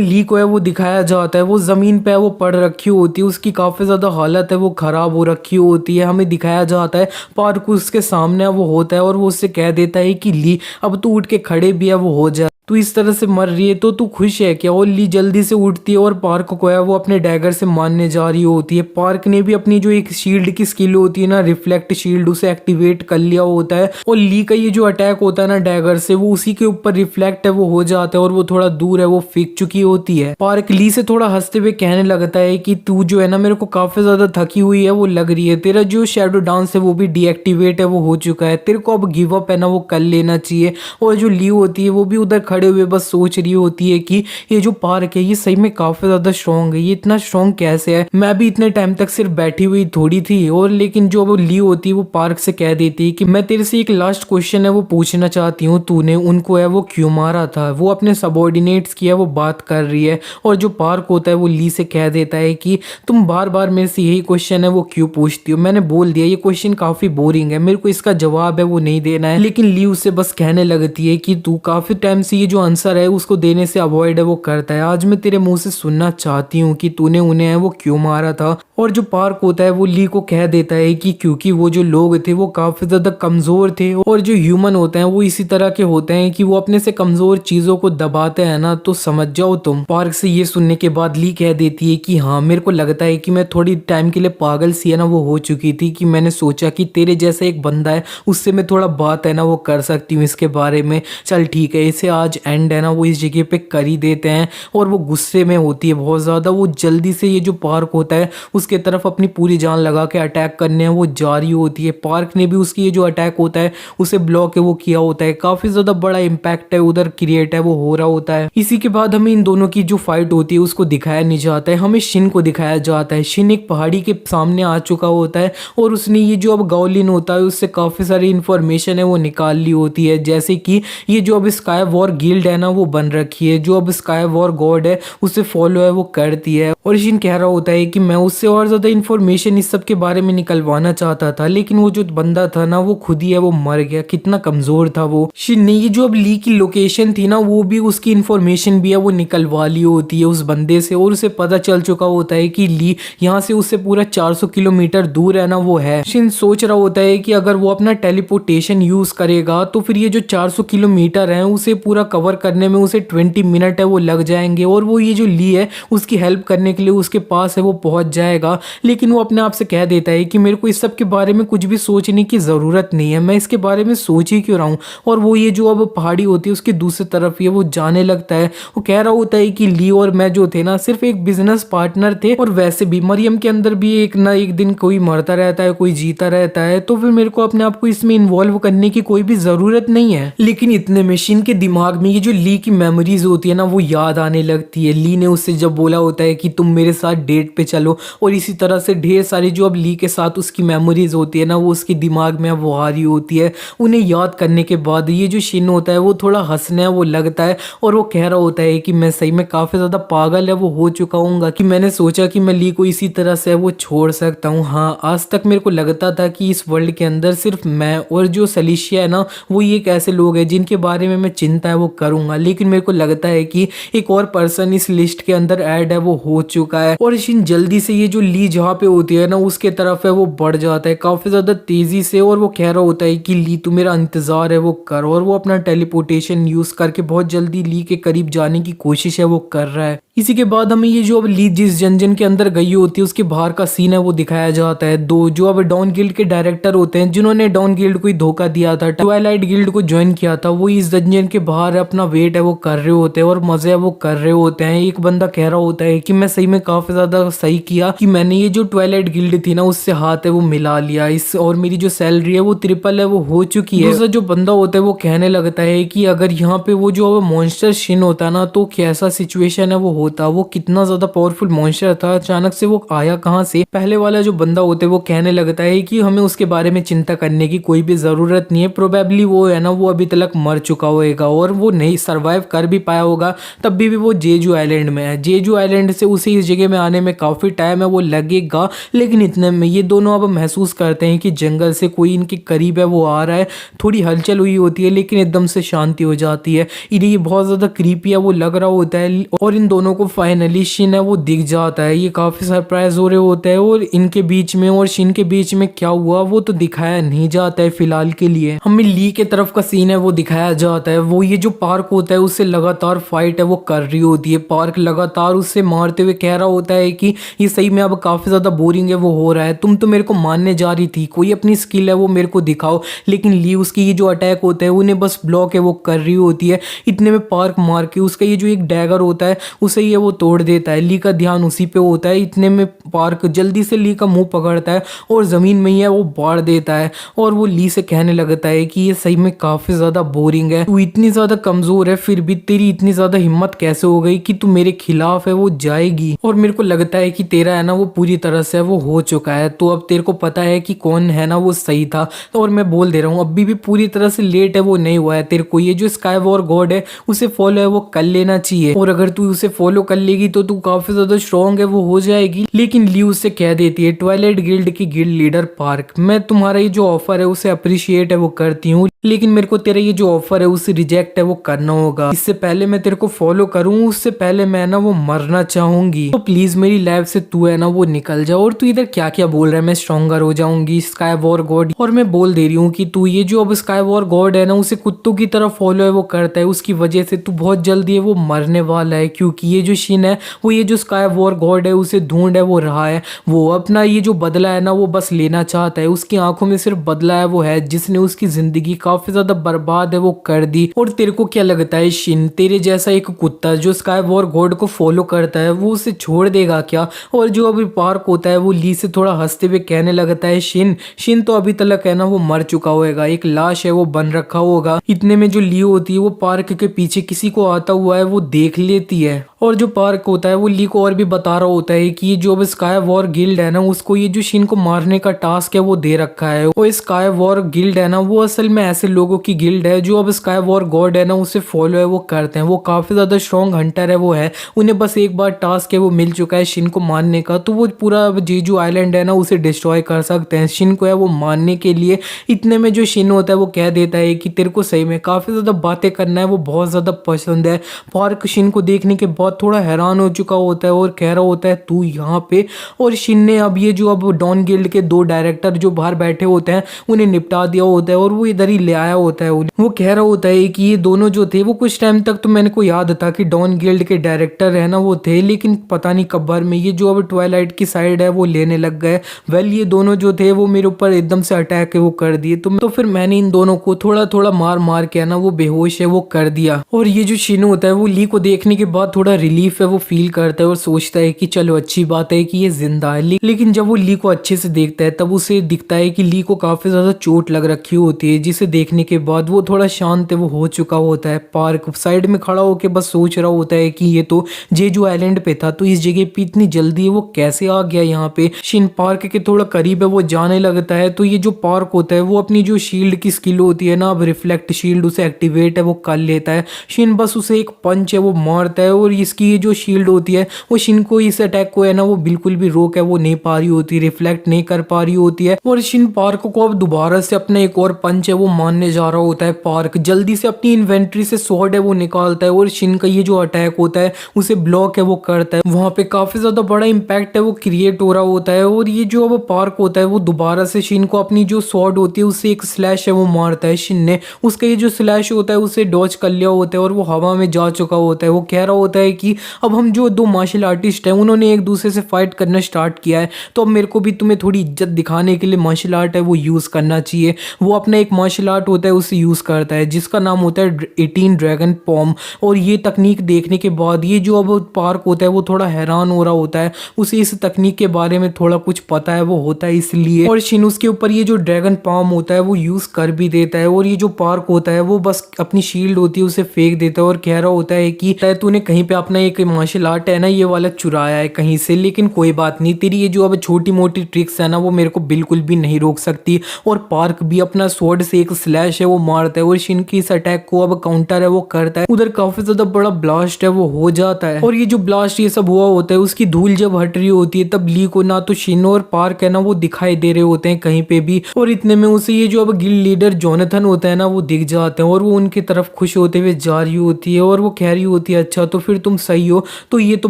ली को है वो दिखाया जाता है, वो ज़मीन पे है वो पड़ रखी होती है, उसकी काफ़ी ज़्यादा हालत है वो ख़राब हो रखी होती है। हमें दिखाया जाता है पार्क उसके सामने वो होता है और वो उससे कह देता है कि ली अब तू उठ के खड़े भी है वो हो जाए, तू इस तरह से मर रही है तो तू खुश है क्या। और ली जल्दी से उठती है और पार्क को है वो अपने डैगर से मारने जा रही होती है। पार्क ने भी अपनी जो एक शील्ड की स्किल होती है ना रिफ्लेक्ट शील्ड उसे एक्टिवेट कर लिया होता है, और ली का ये जो अटैक होता है ना डैगर से वो उसी के ऊपर रिफ्लेक्ट है वो हो जाता है और वो थोड़ा दूर है वो फेंक चुकी होती है। पार्क ली से थोड़ा हंसते हुए कहने लगता है कि तू जो है ना मेरे को काफी ज्यादा थकी हुई है वो लग रही है, तेरा जो शैडो डांस है वो भी डीएक्टिवेट है वो हो चुका है, तेरे को अब गिव अप है ना वो कर लेना चाहिए। और जो ली होती है वो भी उधर खड़े हुए बस सोच रही होती है कि ये जो पार्क है ये सही में काफी ज्यादा स्ट्रॉन्ग है, ये इतना स्ट्रॉन्ग कैसे है, मैं भी इतने टाइम तक सिर्फ बैठी हुई थोड़ी थी। और लेकिन जो वो ली होती है वो पार्क से कह देती है कि मैं तेरे से एक लास्ट क्वेश्चन है वो पूछना चाहती हूँ, तूने उनको है वो क्यों मारा था। वो अपने सबॉर्डिनेट्स की है वो बात कर रही है, और जो पार्क होता है वो ली से कह देता है कि तुम बार बार मेरे से यही क्वेश्चन है वो क्यों पूछती हो, मैंने बोल दिया ये क्वेश्चन काफी बोरिंग है, मेरे को इसका जवाब है वो नहीं देना है। लेकिन ली उससे बस कहने लगती है कि तू काफी टाइम से ये जो आंसर है उसको देने से अवॉइड है वो करता है, आज मैं तेरे मुंह से सुनना चाहती हूँ कि तूने उन्हें है वो क्यों मारा था। और जो पार्क होता है वो ली को कह देता है कि क्योंकि वो जो लोग थे वो काफी ज्यादा कमजोर थे, और जो ह्यूमन होते हैं वो इसी तरह के होते हैं कि वो अपने से कमजोर चीजों को दबाते हैं ना, तो समझ जाओ तुम। पार्क से ये सुनने के बाद ली कह देती है कि हाँ मेरे को लगता है कि मैं थोड़ी टाइम के लिए पागल सी है ना वो हो चुकी थी, कि मैंने सोचा कि तेरे जैसा एक बंदा है उससे मैं थोड़ा बात है ना वो कर सकती हूँ इसके बारे में, चल ठीक है इसे आज एंड है ना वो इस जगह पे कर ही देते हैं। और वो गुस्से में होती है बहुत ज़्यादा, वो जल्दी से ये जो पार्क होता है उसके तरफ अपनी पूरी जान लगा के अटैक करने वो जा रही होती है। पार्क ने भी उसकी ये जो अटैक होता है उसे ब्लॉक है वो किया होता है, काफ़ी ज़्यादा बड़ा इम्पैक्ट है उधर क्रिएट है वो हो रहा होता है। इसी के बाद हमें इन दोनों की जो फाइट होती है उसको दिखाया नहीं जाता है, हमें शिन को दिखाया जाता है। शिन एक पहाड़ी के सामने आ चुका होता है और उसने ये जो अब गाओलिन होता है उससे काफ़ी सारी इंफॉर्मेशन है वो निकाल ली होती है, जैसे कि ये जो अब स्काई वॉर गिल्ड है ना वो बन रखी है, जो अब स्काई वॉर गॉड है उसे फॉलो है वो करती है। और शिन कह रहा होता है कि मैं उससे और ज़्यादा इन्फॉर्मेशन इस सब के बारे में निकलवाना चाहता था, लेकिन वो जो बंदा था ना वो खुद ही है वो मर गया, कितना कमज़ोर था वो। शिन ने ये जो अब ली की लोकेशन थी ना वो भी उसकी इन्फॉर्मेशन भी है वो निकलवा ली होती है उस बंदे से, और उसे पता चल चुका होता है कि ली यहाँ से उससे पूरा 400 किलोमीटर दूर है ना वो है। शिन सोच रहा होता है कि अगर वो अपना टेलीपोर्टेशन यूज़ करेगा तो फिर ये जो 400 किलोमीटर है उसे पूरा कवर करने में उसे 20 मिनट है वो लग जाएंगे, और वो ये जो ली है उसकी हेल्प करने के लिए उसके पास है वो पहुंच जाएगा। लेकिन वो अपने आप से कह देता है कि मेरे को इस सब के बारे में कुछ भी सोचने की ज़रूरत नहीं है, मैं इसके बारे में सोच ही क्यों रहा हूँ। और वो ये जो अब पहाड़ी होती है उसकी दूसरी तरफ ये वो जाने लगता है, वो कह रहा होता है कि ली और मैं जो थे ना सिर्फ एक बिजनेस पार्टनर थे, और वैसे भी मरियम के अंदर भी एक ना एक दिन कोई मरता रहता है कोई जीता रहता है, तो फिर मेरे को अपने आप को इसमें इन्वॉल्व करने की कोई भी ज़रूरत नहीं है। लेकिन इतने में शिन के दिमाग में ये जो ली की मेमोरीज होती है ना वो याद आने लगती है। ली ने उससे जब बोला होता है कि तुम मेरे साथ डेट पे चलो, और इसी तरह से ढेर सारी जो अब ली के साथ उसकी मेमोरीज होती है ना वो उसके दिमाग में वो आ रही होती है। उन्हें याद करने के बाद ये जो शिन होता है वो थोड़ा हंसने वो लगता है, और वो कह रहा होता है कि मैं सही में काफ़ी ज़्यादा पागल है वो हो चुका हूँ कि मैंने सोचा कि मैं ली को इसी तरह से वो छोड़ सकता हूँ। हाँ आज तक मेरे को लगता था कि इस वर्ल्ड के अंदर सिर्फ मैं और जो सलीशिया है ना वो ये एक ऐसे लोग हैं जिनके बारे में मैं चिंता है वो करूँगा, लेकिन मेरे को लगता है कि एक और पर्सन इस लिस्ट के अंदर ऐड है वो हो चुका है और शिन जल्दी से ये जो ली जहाँ पे होती है ना उसके तरफ है वो बढ़ जाता है काफी ज्यादा तेजी से और वो कह रहा होता है कि ली तू मेरा इंतजार है वो कर, और वो अपना टेलीपोर्टेशन यूज करके बहुत जल्दी ली के करीब जाने की कोशिश है वो कर रहा है। इसी के बाद हमें ये जो अब ली जिस जंजन के अंदर गई होती है उसके बाहर का सीन है वो दिखाया जाता है। दो जो अब डॉन गिल्ड के डायरेक्टर होते हैं जिन्होंने डॉन गिल्ड को ही धोखा दिया था, ट्वाइलाइट गिल्ड को ज्वाइन किया था, वो इस जंजन के बाहर अपना वेट है वो कर रहे होते हैं और मजे है वो कर रहे होते हैं। एक बंदा कह रहा होता है कि मैं सही में काफी ज्यादा सही किया कि मैंने ये जो ट्वाइलाइट गिल्ड थी ना उससे हाथ है वो मिला लिया इस, और मेरी जो सैलरी है वो ट्रिपल है वो हो चुकी है। दूसरा जो बंदा होता है वो कहने लगता है कि अगर यहाँ पे वो जो मॉन्स्टर शिन होता ना तो कैसा सिचुएशन है वो होता, वो कितना ज्यादा पावरफुल मॉन्स्टर था, अचानक से वो आया कहाँ से। पहले वाला जो बंदा होता है वो कहने लगता है कि हमें उसके बारे में चिंता करने की कोई भी जरूरत नहीं है, प्रोबेबली वो है ना वो अभी तक मर चुका होगा और वो नहीं सर्वाइव कर भी पाया होगा, तब भी वो जेजू आइलैंड में है। जेजू आइलैंड से उसे इस जगह में आने में काफी टाइम है वो लगेगा, लेकिन इतने में ये दोनों अब महसूस करते हैं कि जंगल से कोई इनके करीब है वो आ रहा है। थोड़ी हलचल हुई होती है लेकिन एकदम से शांति हो जाती है। इन्हें ये बहुत ज्यादा क्रीपी है वो लग रहा होता है और इन दोनों को फाइनली शिन है वो दिख जाता है। ये काफी सरप्राइज हो रहे होते हैं और इनके बीच में और शिन के बीच में क्या हुआ वो तो दिखाया नहीं जाता है फिलहाल के लिए। हमें ली के तरफ का सीन है वो दिखाया जाता है। वो ये जो पार्क होता है उससे लगातार फाइट है वो कर रही होती है। पार्क लगातार उससे मारते हुए कह रहा होता है कि ये सही में अब काफी ज्यादा बोरिंग है वो हो रहा है, तुम तो मेरे को मारने जा रही थी, कोई अपनी स्किल है वो मेरे को दिखाओ। लेकिन ली उसकी ये जो अटैक होता है उन्हें बस ब्लॉक है वो कर रही होती है। इतने में पार्क मार के उसका ये जो एक डैगर होता है उसे ये वो तोड़ देता है। ली का ध्यान उसी पे होता है। इतने में पार्क जल्दी से ली का मुंह पकड़ता है और जमीन में ही है वो बाढ़ देता है और वो ली से कहने लगता है कि ये सही में काफी ज्यादा बोरिंग है, तू इतनी ज्यादा कमजोर है फिर भी तेरी इतनी ज्यादा हिम्मत कैसे हो गई कि तू मेरे खिलाफ है वो जाएगी, और मेरे को लगता है कि तेरा है ना वो पूरी तरह से वो हो चुका है, तो अब तेरे को पता है कि कौन है ना वो सही था। तो और मैं बोल दे रहा हूँ अभी भी पूरी तरह से लेट है वो नहीं हुआ है, तेरे को ये जो स्काई वॉर गॉड है उसे फॉलो है वो कर लेना चाहिए, और अगर तू उसे फॉलो कर लेगी तो तू काफी ज्यादा स्ट्रॉन्ग है वो हो जाएगी। लेकिन ली उससे कह देती है ट्वाइलाइट गिल्ड की गिल्ड लीडर पार्क, मैं तुम्हारा ये जो ऑफर है उसे अप्रिशिएट है वो करती हूँ, लेकिन मेरे को तेरा ये जो ऑफर है उसे रिजेक्ट है वो करना होगा। इससे पहले मैं तेरे को फॉलो करूँ उससे पहले मैं ना वो मरना चाहूंगी, तो प्लीज मेरी लाइफ से तू है ना वो निकल जा। और तू इधर क्या क्या बोल रहा है, मैं स्ट्रॉन्गर हो जाऊंगी स्काई वॉर गॉड, और मैं बोल दे रही हूँ कि तू ये जो अब स्काई वॉर गॉड है ना उसे कुत्तों की तरह फॉलो है वो करता है, उसकी वजह से तू बहुत जल्दी है वो मरने वाला है, क्योंकि ये जो शिन है वो ये जो स्काई वॉर गॉड है उसे ढूंढ है वो रहा है, वो अपना ये जो बदला है ना वो बस लेना चाहता है। उसकी आंखों में सिर्फ बदला है वो है जिसने उसकी जिंदगी काफी ज्यादा बर्बाद है वो कर दी। और तेरे को क्या लगता है शिन, तेरे जैसा एक कुत्ता जो स्काई वॉर गॉड को फॉलो करता है वो उसे छोड़ देगा क्या? और जो अभी पार्क होता है वो ली से थोड़ा हंसते हुए कहने लगता है शिन तो अभी तक है ना वो मर चुका होगा, एक लाश है वो बन रखा होगा। इतने में जो ली होती है वो पार्क के पीछे किसी को आता हुआ है वो देख लेती है, और जो पार्क होता है वो ली को और भी बता रहा होता है कि जो अब स्काई वॉर गिल्ड है ना उसको ये जो शिन को मारने का टास्क है वो दे रखा है। वो स्काई वॉर गिल्ड है ना वो असल में ऐसे लोगों की गिल्ड है जो अब स्काई वॉर गॉड है ना उसे फॉलो है वो करते हैं, वो काफी ज्यादा स्ट्रॉन्ग हंटर है वो है, उन्हें बस एक बार टास्क है वो मिल चुका है शिन को मारने का, तो वो पूरा जेजू आइलैंड है ना उसे डिस्ट्रॉय कर सकते हैं शिन को है वो मारने के लिए। इतने में जो शिन होता है वो कह देता है कि तेरे को सही में काफी ज्यादा बातें करना है वो बहुत ज्यादा पसंद है। पार्क शिन को देखने के बाद थोड़ा हैरान हो चुका होता है और कह रहा होता है तू यहाँ पे, और शिन ने अब ये जो अब डॉन गिल्ड के दो डायरेक्टर जो बाहर बैठे होते हैं उन्हें निपटा दिया होता है और वो इधर ही ले आया होता है उन्हें। वो कह रहा होता है कि ये दोनों जो थे वो कुछ टाइम तक तो मैंने को याद था कि डॉन गिल्ड के डायरेक्टर है ना वो थे, लेकिन पता नहीं कब भर में ये जो अब ट्वाइलाइट की साइड है वो लेने लग गए। वेल ये दोनों जो थे वो मेरे ऊपर एकदम से अटैक है वो कर दिए, तो फिर मैंने इन दोनों को थोड़ा थोड़ा मार मार के ना वो बेहोश है वो कर दिया। और ये जो शिन होता है वो ली को देखने के बाद थोड़ा रिलीफ है वो फील करता है और सोचता है कि चलो अच्छी बात है कि ये जिंदा है। लेकिन जब वो ली को अच्छे से देखता है तब उसे दिखता है कि ली को काफी ज्यादा चोट लग रखी होती है, जिसे देखने के बाद वो थोड़ा शांत है वो हो चुका होता है। पार्क साइड में खड़ा होकर बस सोच रहा होता है कि ये तो जेजू आइलैंड पे था, तो इस जगह पे इतनी जल्दी वो कैसे आ गया यहाँ पे। शिन पार्क के थोड़ा करीब है वो जाने लगता है, तो ये जो पार्क होता है वो अपनी जो शील्ड की स्किल होती है ना अब रिफ्लेक्ट शील्ड उसे एक्टिवेट है वो कर लेता है। शिन बस उसे एक पंच है वो मारता है और ये इसकी ये जो शील्ड होती है वो शिन को इस अटैक को है ना वो बिल्कुल भी रोक है वो नहीं पा रही होती, रिफ्लेक्ट नहीं कर पा रही होती है। और शिन पार्क को अब दोबारा से अपना एक और पंच है वो मारने जा रहा होता है। पार्क जल्दी से अपनी इन्वेंट्री से स्वॉर्ड है वो निकालता है और शिन का ये जो अटैक होता है उसे ब्लॉक है वो करता है। वहां पे काफी ज्यादा बड़ा इंपैक्ट है वो क्रिएट हो रहा होता है और ये जो अब पार्क होता है वो दोबारा से शिन को अपनी जो स्वॉर्ड होती है उससे एक स्लैश है वो मारता है। शिन ने उसका ये जो स्लैश होता है उसे डॉज कर लिया होता है और वो हवा में जा चुका होता है। वो कह रहा होता है कि अब हम जो दो मार्शल आर्टिस्ट हैं उन्होंने एक दूसरे से फाइट करना स्टार्ट किया है, तो अब मेरे को भी तुम्हें थोड़ी इज्जत दिखाने के लिए मार्शल आर्ट है वो यूज करना चाहिए। वो अपना एक मार्शल आर्ट होता है उसे यूज करता है जिसका नाम होता है 18 ड्रैगन पॉम। और ये तकनीक देखने के बाद ये जो अब पार्क होता है वो थोड़ा हैरान हो रहा होता है, उसे इस तकनीक के बारे में थोड़ा कुछ पता है वो होता है इसलिए। और शिन उसके ऊपर ये जो ड्रैगन पॉम होता है वो यूज कर भी देता है और ये जो पार्क होता है वो बस अपनी शील्ड होती है उसे फेंक देता है और कह रहा होता है कि तूने कहीं पे अपना एक मार्शल आर्ट है ना ये वाला चुराया है कहीं से, लेकिन कोई बात नहीं, तेरी ये जो अब छोटी मोटी ट्रिक्स है ना वो मेरे को बिल्कुल भी नहीं रोक सकती। और पार्क भी अपना स्वॉर्ड से एक स्लैश है वो मारता है और शिन की इस अटैक को अब काउंटर है वो करता है। उधर काफी ज्यादा बड़ा ब्लास्ट है वो हो जाता है और ये जो ब्लास्ट ये सब हुआ होता है उसकी धूल जब हट रही होती है तब ली को ना तो शिन और पार्क है ना वो दिखाई दे रहे होते हैं कहीं पे भी। और इतने में उसे ये जो अब गिल्ड लीडर जोनाथन होता है ना वो दिख जाते हैं और वो उनकी तरफ खुश होते हुए जा रही होती है और वो कह रही होती है अच्छा तो फिर तुम सही हो, तो ये तो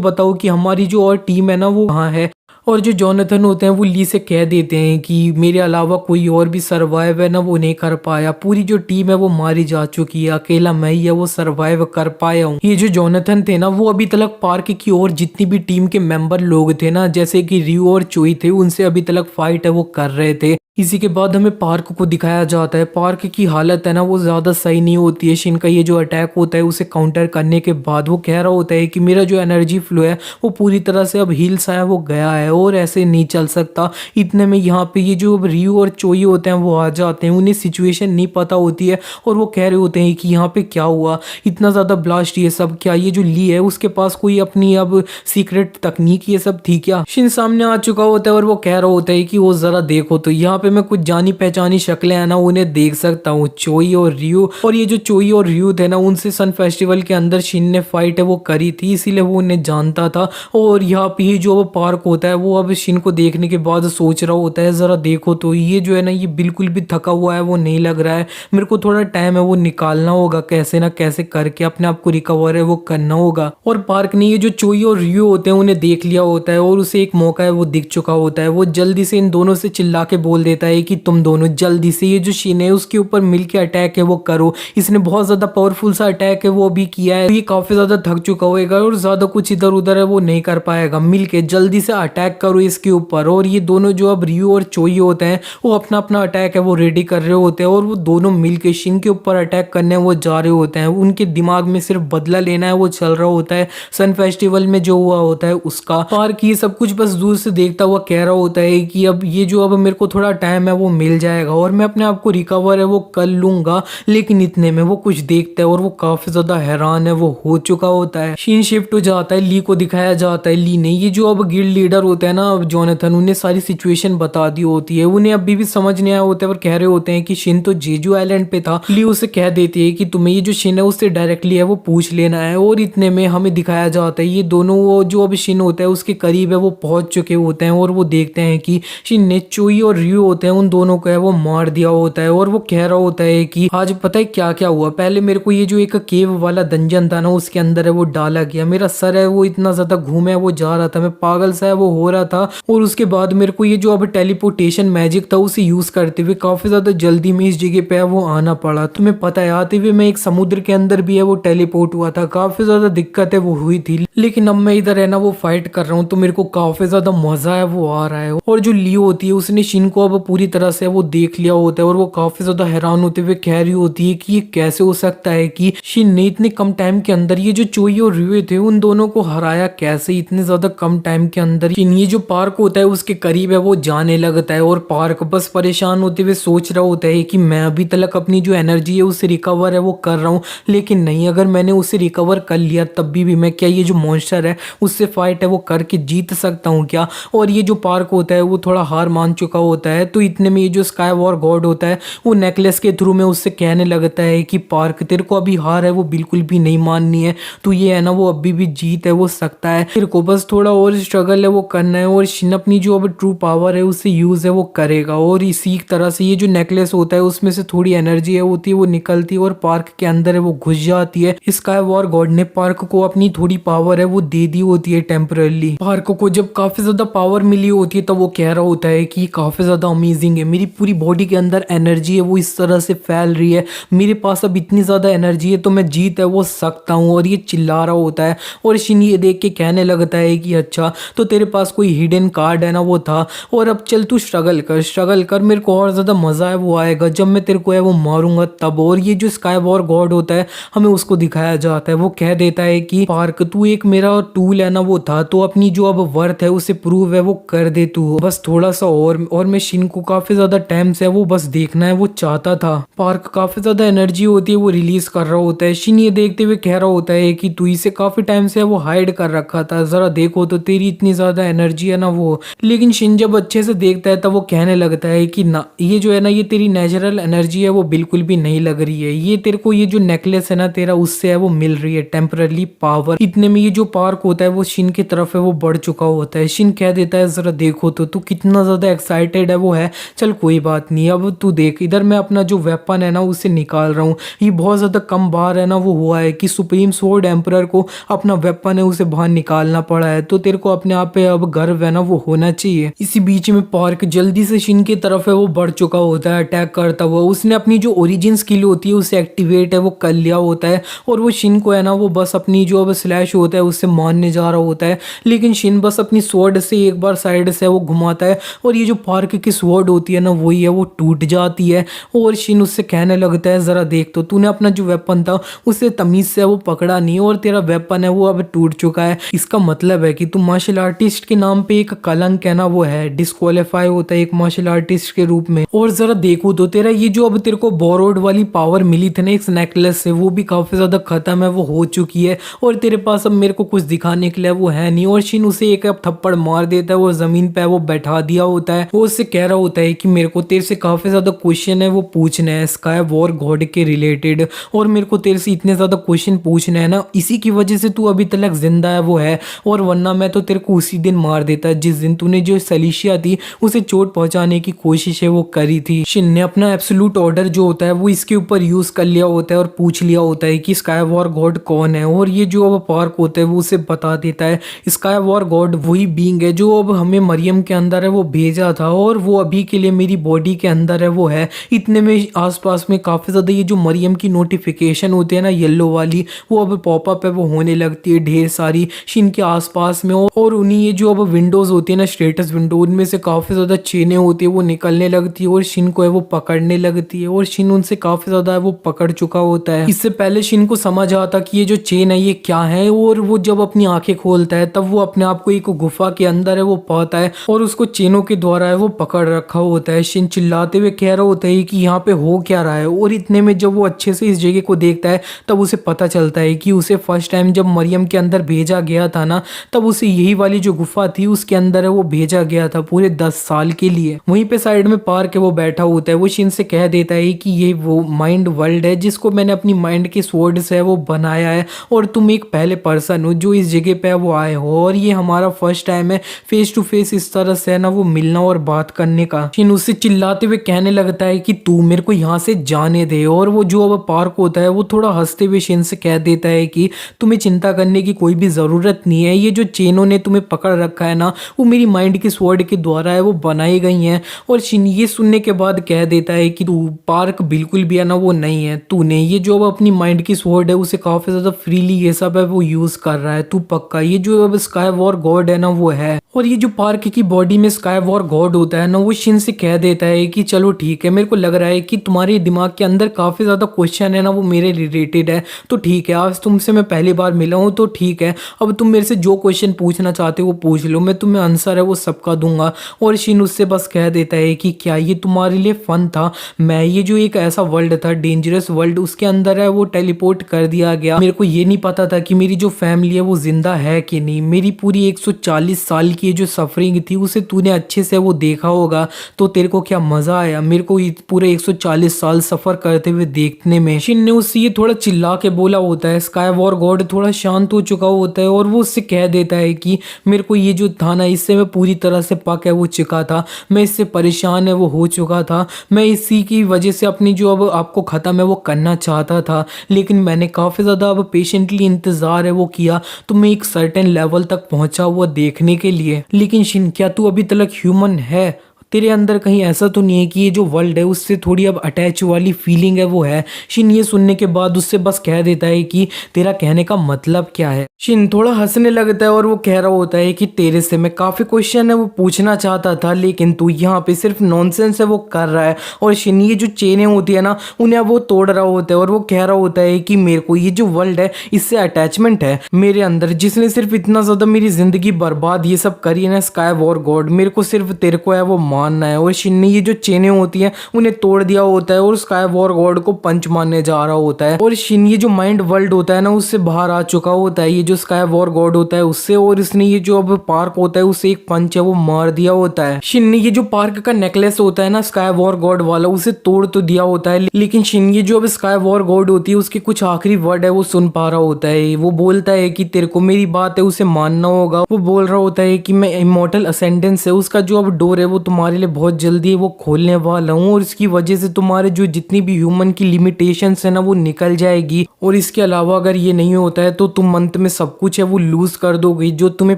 बताओ कि हमारी जो और टीम है ना वो कहाँ है। और जो जोनाथन होते हैं वो ली से कह देते हैं कि मेरे अलावा कोई और भी सरवाइव है ना वो नहीं कर पाया, पूरी जो टीम है वो मारी जा चुकी है, अकेला मैं ही है वो सरवाइव कर पाया हूँ। ये जो जोनाथन थे ना वो अभी तक पार्क की और जितनी भी टीम के मेंबर लोग थे ना जैसे कि रियो और चोई थे उनसे अभी तक फाइट है वो कर रहे थे। इसी के बाद हमें पार्क को दिखाया जाता है। पार्क की हालत है ना वो ज़्यादा सही नहीं होती है। शिन का ये जो अटैक होता है उसे काउंटर करने के बाद वो कह रहा होता है कि मेरा जो एनर्जी फ्लो है वो पूरी तरह से अब हील सा है वो गया है और ऐसे नहीं चल सकता। इतने में यहाँ पे ये जो रियो और चोई होते हैं वो आ जाते हैं, उन्हें सिचुएशन नहीं पता होती है और वो कह रहे होते हैं कि यहाँ पे क्या हुआ, इतना ज़्यादा ब्लास्ट ये सब क्या, ये जो ली है उसके पास कोई अपनी अब सीक्रेट तकनीक ये सब थी क्या। शिन सामने आ चुका होता है और वो कह रहा होता है कि वो ज़रा देखो तो यहाँ पे मैं कुछ जानी पहचानी शक्लें हैं ना उन्हें देख सकता हूँ, चोई और रियो। और ये जो चोई और रियो थे ना उनसे सन फेस्टिवल के अंदर शिन ने फाइट है वो करी थी इसीलिए वो उन्हें जानता था। और यहाँ पे जो वो पार्क होता है वो अब शिन को देखने के बाद सोच रहा होता है जरा देखो तो ये जो है ना ये बिल्कुल भी थका हुआ है वो नहीं लग रहा है, मेरे को थोड़ा टाइम है वो निकालना होगा, कैसे ना कैसे करके अपने आप को रिकवर है वो करना होगा। और पार्क ने ये जो चोई और रियो होते हैं उन्हें देख लिया होता है और उसे एक मौका है वो दिख चुका होता है। वो जल्दी से इन दोनों से चिल्ला के बोल देता है कि तुम दोनों जल्दी से ये जो शिन है उसके ऊपर मिलके अटैक है वो करो, इसने बहुत ज्यादा पावरफुल सा अटैक है वो भी किया है, ये काफी ज्यादा थक चुका होगा और ज्यादा कुछ इधर उधर है वो नहीं कर पाएगा, मिलके जल्दी से अटैक करो इसके ऊपर। और ये दोनों जो अब रियो और चोई होते हैं वो अपना अपना अटैक है वो रेडी कर रहे होते हैं और वो दोनों मिलके शिन के ऊपर अटैक करने वो जा रहे होते हैं। उनके दिमाग में सिर्फ बदला लेना है वो चल रहा होता है सन फेस्टिवल में जो हुआ होता है उसका। पार्क ये सब कुछ बस दूर से देखता हुआ कह रहा होता है कि अब ये जो अब मेरे को थोड़ा टाइम है वो मिल जाएगा और मैं अपने आप को रिकवर है वो कर लूंगा। लेकिन इतने में वो कुछ देखता है और वो काफी ज्यादा हैरान है वो हो चुका होता है। शिन शिफ्ट हो जाता है, ली को दिखाया जाता है। ली ने ये जो अब गिल्ड लीडर होते हैं ना अब जोनाथन उन्हें सारी सिचुएशन बता दी होती है, उन्हें अभी भी समझ नहीं आया होता है और कह रहे होते हैं कि शिन तो जेजू आइलैंड पे था। ली उसे कह देती है कि तुम्हें ये जो शिन है उससे डायरेक्टली है वो पूछ लेना है। और इतने में हमें दिखाया जाता है ये दोनों वो जो अब शिन होता है उसके करीब है वो पहुंच चुके होते हैं और वो देखते हैं कि शिन ने चोई और रियो होते हैं उन दोनों को है वो मार दिया होता है। और वो कह रहा होता है कि आज पता है क्या क्या हुआ, पहले मेरे को ये जो एक केव वाला डंजन था ना उसके अंदर है वो डाला गया, मेरा सर है वो इतना ज्यादा घूमे वो जा रहा था, मैं पागल सा है वो हो रहा था। और उसके बाद मेरे को ये जो अब टेलीपोर्टेशन मैजिक था उसे यूज करते हुए काफी ज्यादा जल्दी में इस जगह पे है वो आना पड़ा। तुम्हें पता है आते हुए मैं एक समुद्र के अंदर भी है वो टेलीपोर्ट हुआ था, काफी ज्यादा दिक्कत है वो हुई थी। लेकिन अब मैं इधर है ना वो फाइट कर रहा हूँ तो मेरे को काफी ज्यादा मजा है वो आ रहा है। और जो लियो होती है उसने शिन को अब पूरी तरह से वो देख लिया होता है और वो काफी ज्यादा हैरान होते हुए कह रही होती है कि ये कैसे हो सकता है कि शिन ने इतने कम टाइम के अंदर ये जो चोई और रियो थे उन दोनों को हराया कैसे इतने ज्यादा कम टाइम के अंदर। शिन ये जो पार्क होता है उसके करीब है वो जाने लगता है और पार्क बस परेशान होते हुए सोच रहा होता है कि मैं अभी तक अपनी जो एनर्जी है उससे रिकवर है वो कर रहा हूँ, लेकिन नहीं अगर मैंने उसे रिकवर कर लिया तब भी मैं क्या ये जो मॉन्स्टर है उससे फाइट है वो करके जीत सकता हूँ क्या। और ये जो पार्क होता है वो थोड़ा हार मान चुका होता है तो इतने में ये जो स्काई वॉर गॉड होता है वो नेकलेस के थ्रू में उससे कहने लगता है कि पार्क तेरे को अभी हार है वो बिल्कुल भी नहीं माननी है, तो ये है ना वो अभी भी जीत है वो सकता है, तेरे को बस थोड़ा और स्ट्रगल है वो करना है और शिन अपनी जो अब ट्रू पावर है उससे यूज है वो करेगा। और इसी तरह से ये जो नेकलेस होता है उसमें से थोड़ी एनर्जी है होती है वो निकलती है और पार्क के अंदर है वो घुस जाती है। स्काई वॉर गॉड ने पार्क को अपनी थोड़ी पावर है वो दे दी होती है टेम्परली। पार्क को जब काफी ज्यादा पावर मिली होती है तब वो कह रहा होता है कि काफी ज्यादा अमेजिंग है, मेरी पूरी बॉडी के अंदर एनर्जी है वो इस तरह से फैल रही है, मेरे पास अब इतनी ज्यादा एनर्जी है तो मैं जीत है वो सकता हूँ। और ये चिल्ला रहा होता है और शिन ये देख के कहने लगता है कि अच्छा तो तेरे पास कोई हिडन कार्ड है ना वो था, और अब चल तू स्ट्रगल कर, मेरे को और ज्यादा मजा है वो आएगा जब मैं तेरे को है वो मारूंगा तब। और ये जो स्काई वॉर गॉड होता है हमें उसको दिखाया जाता है, वो कह देता है कि पार्क तू एक मेरा टूल है ना वो था, तो अपनी जो अब वर्थ है उसे प्रूव है वो कर दे तू, बस थोड़ा सा और मैं शिन को काफी ज्यादा टाइम से वो बस देखना है वो चाहता था। पार्क काफी ज्यादा एनर्जी होती है वो रिलीज कर रहा होता है, शिन ये देखते हुए कह रहा होता है कि तू इसे काफी टाइम से वो हाइड कर रखा था, जरा देखो तो तेरी इतनी ज्यादा एनर्जी है ना वो। लेकिन शिन जब अच्छे से देखता है तब वो कहने लगता है कि ना ये जो है ना ये तेरी नेचुरल एनर्जी है वो बिल्कुल भी नहीं लग रही है, ये तेरे को ये जो नेकलेस है ना तेरा उससे है वो मिल रही है टेम्पररी पावर। इतने में ये जो पार्क होता है वो शिन की तरफ है वो बढ़ चुका होता है। शिन कह देता है जरा देखो तो तू कितना ज्यादा एक्साइटेड है वो है, चल कोई बात नहीं, अब तू देख इधर मैं अपना जो वेपन है ना उसे निकाल रहा हूँ, ये बहुत ज्यादा कम बार है ना वो हुआ है कि सुप्रीम स्वॉर्ड एम्परर को अपना वेपन है उसे बाहर निकालना पड़ा है, तो तेरे को अपने आप पे अब गर्व है ना वो होना चाहिए। इसी बीच में पार्क जल्दी से शिन की तरफ है वो बढ़ चुका होता है अटैक करता हुआ, उसने अपनी जो ओरिजिन स्किल होती है उसे एक्टिवेट है वो कर लिया होता है और वो शिन को है ना वो बस अपनी जो अब स्लैश होता है उससे मारने जा रहा होता है। लेकिन शिन बस अपनी स्वॉर्ड से एक बार साइड से वो घुमाता है और ये जो पार्क की स्वॉर्ड होती है ना वही है वो टूट जाती है और शिन उससे कहने लगता है जरा देख तो तूने अपना जो वेपन था उसे तमीज से वो पकड़ा नहीं और तेरा वेपन है वो अब टूट चुका है, इसका मतलब है कि तू मार्शल आर्टिस्ट के नाम पे एक कलंक है ना वो है, डिस्क्वालीफाई होता है एक मार्शल आर्टिस्ट के रूप में। और जरा देखो तो तेरा ये जो अब तेरे को बोरोड वाली पावर मिली थी ना इस नेकलेस से वो भी काफी ज्यादा खत्म है वो हो चुकी है और तेरे पास अब मेरे को कुछ दिखाने के लिए वो है नहीं। और शिन उसे एक अब थप्पड़ मार देता है, वो जमीन पे वो बैठा दिया होता है, वो उससे कह रहा होता है कि मेरे को तेरे से काफी ज्यादा क्वेश्चन है वो पूछना है स्काई वॉर गॉड के रिलेटेड, और मेरे को तेरे से इतने ज्यादा क्वेश्चन पूछना है ना इसी की वजह से तू अभी तक जिंदा है वो है, और वरना मैं तो तेरे को उसी दिन मार देता जिस दिन तूने जो सलीशिया थी उसे चोट पहुंचाने की कोशिश है वो करी थी। शिन ने अपना एब्सोल्यूट ऑर्डर जो होता है वो इसके ऊपर यूज कर लिया होता है और पूछ लिया होता है कि स्काई वॉर गॉड कौन है, और ये जो अब पार्क होता है वो उसे बता देता है स्काई वॉर गॉड वही बीइंग है जो अब हमें मरियम के अंदर है वो भेजा था और वो अभी के लिए मेरी बॉडी के अंदर है वो है। इतने में आसपास में काफी ज्यादा ये जो मरियम की नोटिफिकेशन होती है ना येलो वाली वो अब पॉपअप है वो होने लगती है ढेर सारी शिन के आसपास में, और उन्हीं ये जो अब विंडोज होती है ना स्टेटस विंडो उनमें से काफी ज्यादा चेनें होती है वो निकलने लगती है और शिन को है वो पकड़ने लगती है और शिन उनसे काफी ज्यादा है वो पकड़ चुका होता है। इससे पहले शिन को समझ आता कि ये जो चेन है ये क्या है, और वो जब अपनी आंखें खोलता है तब वो अपने आप को एक गुफा के अंदर है वो पाता है और उसको चेनों के द्वारा है वो पकड़ रखा होता है। शिन चिल्लाते हुए कह रहा होता है कि यहाँ पे हो क्या रहा है, और इतने में जब वो अच्छे से इस जगह को देखता है तब उसे पता चलता है कि उसे फर्स्ट टाइम जब मरियम के अंदर भेजा गया था ना तब उसे यही वाली जो गुफा थी उसके अंदर है वो भेजा गया था पूरे 10 साल के लिए। वहीं पे साइड में पार्क है वो बैठा होता है, वो शिन से कह देता है कि ये वो माइंड वर्ल्ड है जिसको मैंने अपनी माइंड के स्वॉर्ड से है वो बनाया है और तुम एक पहले पर्सन हो जो इस जगह पे वो आए हो, और ये हमारा फर्स्ट टाइम है फेस टू फेस इस तरह से है ना वो मिलना और बात करने का। शिन उससे चिल्लाते हुए कहने लगता है कि तू मेरे को यहाँ से जाने दे, और वो जो अब पार्क होता है वो थोड़ा हंसते हुए शिन से कह देता है कि तुम्हें चिंता करने की कोई भी जरूरत नहीं है, ये जो चेनों ने तुम्हें पकड़ रखा है ना वो मेरी माइंड के स्वॉर्ड के द्वारा है वो बनाई गई हैं। और शिन ये सुनने के बाद कह देता है कि तू पार्क बिल्कुल भी है ना वो नहीं है, तूने ये जो अब अपनी माइंड की स्वॉर्ड है उसे काफी ज्यादा फ्रीली ये सब है वो यूज कर रहा है, तू पक्का ये जो अब स्काई वॉर गॉड है ना वो है। और ये जो पार्क की बॉडी में स्काई वॉर गॉड होता है ना वो शिन से कह देता है कि चलो ठीक है, मेरे को लग रहा है कि तुम्हारे दिमाग के अंदर काफी ज्यादा क्वेश्चन है ना वो मेरे रिलेटेड है, तो ठीक है आज तुमसे मैं पहली बार मिला हूँ तो ठीक है अब तुम मेरे से जो क्वेश्चन पूछना चाहते हो वो पूछ लो, मैं तुम्हें आंसर है वो सबका दूंगा। और शिन उससे बस कह देता है कि क्या ये तुम्हारे लिए फन था, मैं ये जो एक ऐसा वर्ल्ड था डेंजरस वर्ल्ड उसके अंदर है वो टेलीपोर्ट कर दिया गया, मेरे को ये नहीं पता था कि मेरी जो फैमिली है वो जिंदा है कि नहीं, मेरी पूरी 140 साल की जो सफरिंग थी उसे तूने अच्छे से वो देखा होगा, देगा तो तेरे को क्या मजा आया मेरे को ये पूरे 140 साल सफर करते हुए देखने में। शिन ने उससे ये थोड़ा चिल्ला के बोला होता है। स्काई वॉर गॉड थोड़ा शांत हो चुका होता है और वो उससे कह देता है कि मेरे को ये जो था ना इससे मैं पूरी तरह से पक है वो चुका था, मैं इससे परेशान है वो हो चुका था, मैं इसी की वजह से अपनी जो अब आपको ख़त्म है वो करना चाहता था, लेकिन मैंने काफ़ी ज़्यादा अब पेशेंटली इंतज़ार है वो किया तो मैं एक सर्टेन लेवल तक पहुंचा हुआ देखने के लिए। लेकिन शिन क्या तू अभी तक ह्यूमन है? तेरे अंदर कहीं ऐसा तो नहीं है कि ये जो वर्ल्ड है उससे थोड़ी अब अटैच वाली फीलिंग है वो है? शिन ये सुनने के बाद उससे बस कह देता है कि तेरा कहने का मतलब क्या है। शिन थोड़ा हंसने लगता है और वो कह रहा होता है कि तेरे से मैं काफ़ी क्वेश्चन है वो पूछना चाहता था लेकिन तू यहाँ पे सिर्फ नॉनसेंस है वो कर रहा है। और शिन ये जो चेनें होती है ना उन्हें वो तोड़ रहा होता है और वो कह रहा होता है कि मेरे को ये जो वर्ल्ड है इससे अटैचमेंट है मेरे अंदर, जिसने सिर्फ इतना ज़्यादा मेरी ज़िंदगी बर्बाद ये सब करी है ना स्काई वॉर गॉड, मेरे को सिर्फ तेरे को है वो मानना है। और शिन ने ये जो चेनें होती हैं उन्हें तोड़ दिया होता है और स्काई वॉर गॉड को पंच मारने जा रहा होता है। और शिन ये जो माइंड वर्ल्ड होता है ना उससे बाहर आ चुका होता है ये जो स्काई वॉर गॉड होता है उससे, और इसने ये जो अब पार्क होता है उससे एक पंच है वो मार दिया होता है। शिन ने ये जो पार्क का नेकलेस होता है ना स्काई वॉर गॉड वाला उसे तोड़ तो दिया होता है, लेकिन शिन ये जो अब स्काई वॉर गॉड होती है उसके कुछ आखिरी वर्ड है वो सुन पा रहा होता है। वो बोलता है कि तेरे को मेरी बात है उसे मानना होगा। वो बोल रहा होता है कि मैं इमॉर्टल असेंडेंस है उसका जो अब डोर है वो तुम्हारे लिए बहुत जल्दी वो खोलने वाला हूँ और इसकी वजह से तुम्हारे जो जितनी भी ह्यूमन की लिमिटेशंस है ना वो निकल जाएगी। और इसके अलावा अगर ये नहीं होता है तो तुम अंत में सब कुछ है वो लूज कर दोगे जो तुम्हें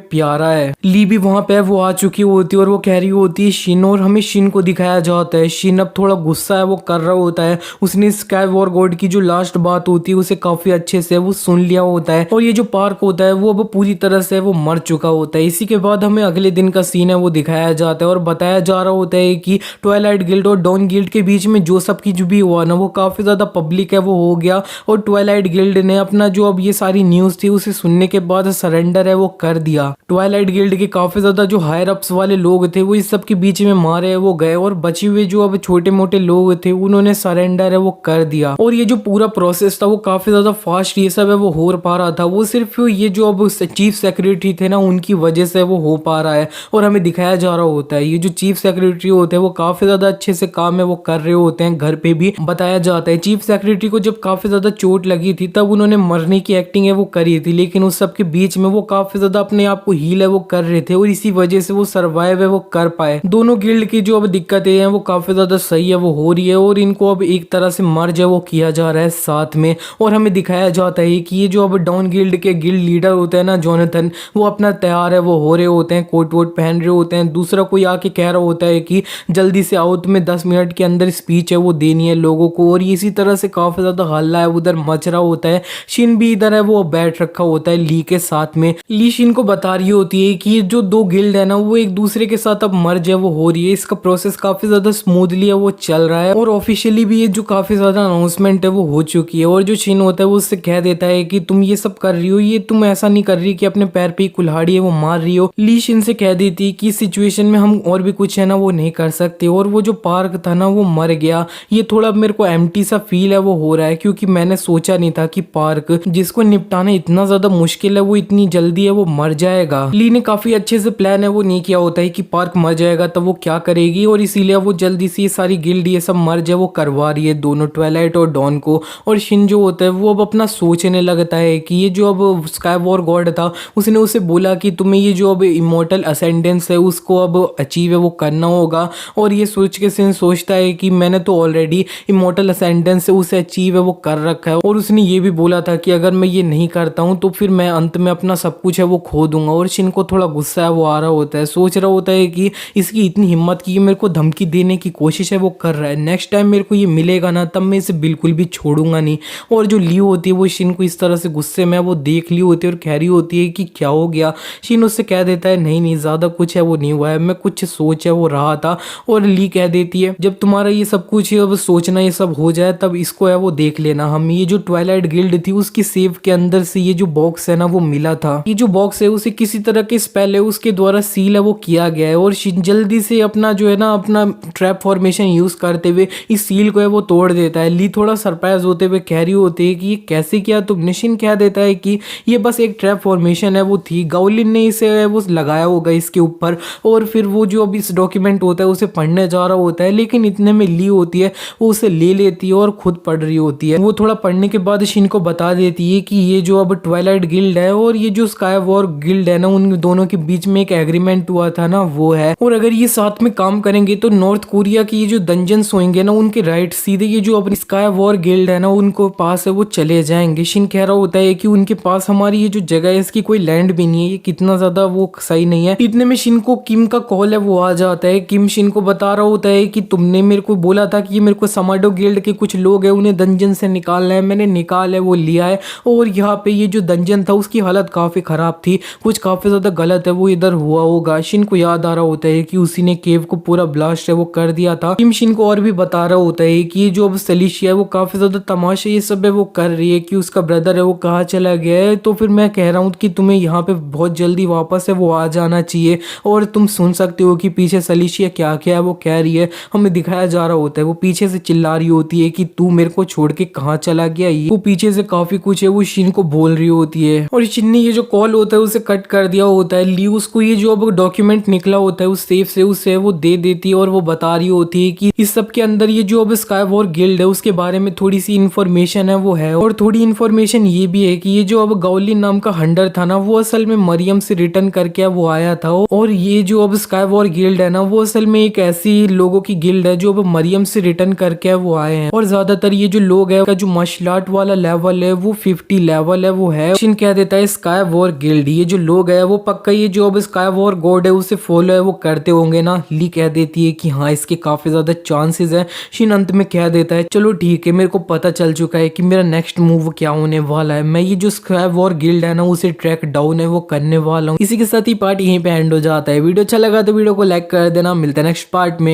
प्यारा है। ली भी वहां पे वो आ चुकी होती है और वो कह रही होती है शिन, और हमें शिन को दिखाया जाता है। शिन अब थोड़ा गुस्सा है वो कर रहा होता है, उसने स्काई वॉर गॉड की जो लास्ट बात होती है उसे काफी अच्छे से वो सुन लिया होता है और ये जो पार्क होता है वो अब पूरी तरह से वो मर चुका होता है। इसी के बाद हमें अगले दिन का सीन है वो दिखाया जाता है और बताया जा रहा होता है कि ट्वाइलाइट गिल्ड और डॉन गिल्ड के बीच में जो सब की जो भी हुआ ना वो काफी ज्यादा पब्लिक है वो हो गया और ट्वाइलाइट गिल्ड ने अपना जो अब ये सारी न्यूज थी उसे सुनने के बाद सरेंडर है वो कर दिया। ट्वाइलाइट गिल्ड के काफी ज्यादा जो हायर अप्स वाले लोग थे वो इस सब के बीच में मारे वो गए और बचे हुए जो अब छोटे मोटे लोग थे उन्होंने सरेंडर है वो कर दिया। और ये जो पूरा प्रोसेस था वो काफी ज्यादा फास्ट ये सब है वो हो पा रहा था, वो सिर्फ ये जो अब चीफ सेक्रेटरी थे ना उनकी वजह से वो हो पा रहा है। और हमें दिखाया जा रहा होता है ये जो चीफ सेक्रेटरी होते हैं वो काफी ज्यादा अच्छे से काम है वो कर रहे होते हैं। घर पे भी बताया जाता है चीफ सेक्रेटरी को जब काफी ज्यादा चोट लगी थी तब उन्होंने मरने की एक्टिंग है वो करी थी, लेकिन उस सब के बीच में वो काफी ज्यादा अपने आप को हील है वो कर रहे थे और इसी वजह से वो सर्वाइव है वो कर पाए। दोनों गिल्ड की जो अब दिक्कतें हैं वो काफी ज्यादा सही है वो हो रही है और इनको अब एक तरह से मर्ज है वो किया जा रहा है साथ में। और हमें दिखाया जाता है कि ये जो अब डाउन गिल्ड के गिल्ड लीडर होते हैं ना जोनाथन, वो अपना तैयार है वो हो रहे होते हैं, कोट वोट पहन रहे होते हैं। दूसरा कोई आके कह रहा होता है कि जल्दी से आओ तुम्हें 10 मिनट के अंदर स्पीच है वो देनी है लोगों को। और इसी तरह से काफी ज्यादा हल्ला है उधर मच रहा होता है। शिन भी इधर है वो बैठ रखा होता है ली के साथ में। ली शिन को बता रही होती है कि ये जो दो गिल्ड है ना वो एक दूसरे के साथ अब मर्ज है वो हो रही है, इसका प्रोसेस काफी ज्यादा स्मूथली है वो चल रहा है और ऑफिशियली भी ये जो काफी ज्यादा अनाउंसमेंट है वो हो चुकी है। और जो शिन होता है वो उससे कह देता है कि तुम ये सब कर रही हो ये तुम ऐसा नहीं कर रही कि अपने पैर पे कुल्हाड़ी है वो मार रही हो। ली शिन से कह देती कि इस सिचुएशन में हम और भी कुछ है ना वो नहीं कर सकते और वो जो पार्क था ना वो मर गया, ये थोड़ा मेरे को एम्प्टी सा फील है वो हो रहा है क्योंकि मैंने सोचा नहीं था कि पार्क जिसको निपटाना इतना ज्यादा मुश्किल है वो इतनी जल्दी है वो मर जाएगा। ली ने काफी अच्छे से प्लान है वो नहीं किया होता है कि पार्क मर जाएगा तो वो क्या करेगी और इसीलिए वो जल्दी से ये सारी गिल्ड ये सब मर्ज है वो करवा रही है दोनों ट्वाइलाइट और डॉन को। और शिन जो होता है वो अब अपना सोचने लगता है कि ये जो अब स्काई वॉर गॉड था उसने उसे बोला कि तुम्हें ये जो अब इमॉर्टल असेंडेंस है उसको अब अचीव है वो करना होगा। और ये सोच के शिन सोचता है कि मैंने तो ऑलरेडी इमॉर्टल असेंडेंस है उसे अचीव है वो कर रखा है और उसने ये भी बोला था कि अगर मैं ये नहीं करता हूँ तो फिर मैं अंत में अपना सब कुछ है वो खो दूंगा। और शिन को थोड़ा गुस्सा है वो आ रहा होता है, सोच रहा होता है कि इसकी इतनी हिम्मत की मेरे को धमकी देने की कोशिश है वो कर रहा है, नेक्स्ट टाइम मेरे को ये मिलेगा ना तब मैं इसे बिल्कुल भी छोड़ूंगा नहीं। और जो ली होती है वो शिन को इस तरह से गुस्से में वो देख ली होती है और कह रही होती है कि क्या हो गया। शिन उससे कह देता है नहीं नहीं ज्यादा कुछ है वो नहीं हुआ है, मैं कुछ सोच है वो रहा था। और ली कह देती है जब तुम्हारा ये सब कुछ अब सोचना ये सब हो जाए तब इसको है वो देख लेना, हम ये जो ट्वाइलाइट गिल्ड थी उसकी सेफ के अंदर से ये जो बॉक्स बॉक्स है ना वो मिला था। ये जो बॉक्स है उसे किसी तरह के स्पेल है उसके द्वारा सील है वो किया गया है और शिन जल्दी से अपना जो है ना अपना ट्रैप फॉर्मेशन यूज करते हुए इस सील को है वो तोड़ देता है। ली थोड़ा सरप्राइज होते हुए कह रही होती है कि ये कैसे किया तुमने। शिन कह देता है कि ये बस एक ट्रैप फॉर्मेशन है वो थी, गाउलिन ने इसे वो लगाया होगा इसके ऊपर। और फिर वो जो अब इस डॉक्यूमेंट होता है उसे पढ़ने जा रहा होता है, लेकिन इतने में ली होती है वो उसे ले लेती है और खुद पढ़ रही होती है। वो थोड़ा पढ़ने के बाद शिन को बता देती है कि ये जो अब ट्वाइलाइट गिल्ड है और ये जो स्काई वॉर गिल्ड है ना उन दोनों के बीच में एक एग्रीमेंट हुआ था ना वो है, और अगर ये साथ में काम करेंगे तो नॉर्थ कोरिया की ये जो डंजन्स होंगे ना उनके राइट सीधे ये जो अपनी स्काई वॉर गिल्ड है ना उनको पास है वो चले जाएंगे। शिन कह रहा होता है कि उनके पास हमारी ये जो जगह है इसकी कोई लैंड भी नहीं है, ये कितना ज्यादा वो सही नहीं है। इतने में शिन को किम का कॉल है वो आ जाता है। किम शिन को बता रहा होता है कि तुमने मेरे को बोला था कि ये मेरे को समाडो गिल्ड के कुछ लोग हैं उन्हें डंजन से निकालना है, मैंने निकाल है वो लिया है। और यहाँ पे ये जो डंजन था उसकी हालत काफी खराब थी, कुछ काफी ज्यादा गलत है वो इधर हुआ होगा। शिन को याद आ रहा होता है कि उसी ने केव को पूरा ब्लास्ट है वो कर दिया था। किम शिन को और भी बता रहा होता है कि ये जो अब सलीशिया है वो काफी ज्यादा तमाशे ये सब है वो कर रही है कि उसका ब्रदर है वो कहाँ चला गया है। तो फिर मैं कह रहा हूँ कि तुम्हें यहाँ पे बहुत जल्दी वापस है वो आ जाना चाहिए। और तुम सुन सकते हो कि पीछे सलीशिया क्या क्या है वो कह रही है, हमें दिखाया जा रहा होता है। वो पीछे से चिल्ला रही होती है कि तू मेरे को छोड़ के कहाँ चला गया। ये वो पीछे से काफी कुछ है वो शिन को बोल रही होती है और शिन ने ये जो कॉल होता है उसे कट कर दिया होता है। ली उसको ये जो अब डॉक्यूमेंट निकला होता है उस सेफ से उसे वो दे देती है और वो बता रही होती है कि इस सब के अंदर ये जो अब स्काई वॉर गिल्ड है उसके बारे में थोड़ी सी इन्फॉर्मेशन है वो है। और थोड़ी इन्फॉर्मेशन ये भी है कि ये जो अब गाउलिन नाम का हंटर था ना वो असल में मरियम से रिटर्न करके वो आया था। और ये जो अब स्काई वॉर गिल्ड है ना वो असल में एक ऐसी लोगों की गिल्ड है जो अब मरियम से रिटर्न करके वो आए हैं। और ज्यादातर ये जो लोग है जो मार्शल आर्ट वाला लेवल है वो 50 लेवल है वो है। शिन कह देता है स्काई वॉर गिल्ड ये जो लोग है वो पक्का ये जो अब स्काई वॉर गॉड है उसे फॉलो है वो करते होंगे ना। ली कह देती है कि हाँ इसके काफी ज्यादा चांसेस है। शिन अंत में कह देता है चलो ठीक है मेरे को पता चल चुका है कि मेरा नेक्स्ट मूव क्या होने वाला है, मैं ये जो स्काई वॉर गिल्ड है ना उसे ट्रैक डाउन है वो करने वाला हूँ। इसी के साथ ही पार्ट यहीं पे एंड हो जाता है। वीडियो अच्छा लगा तो वीडियो को लाइक कर देना, मिलते हैं नेक्स्ट पार्ट में।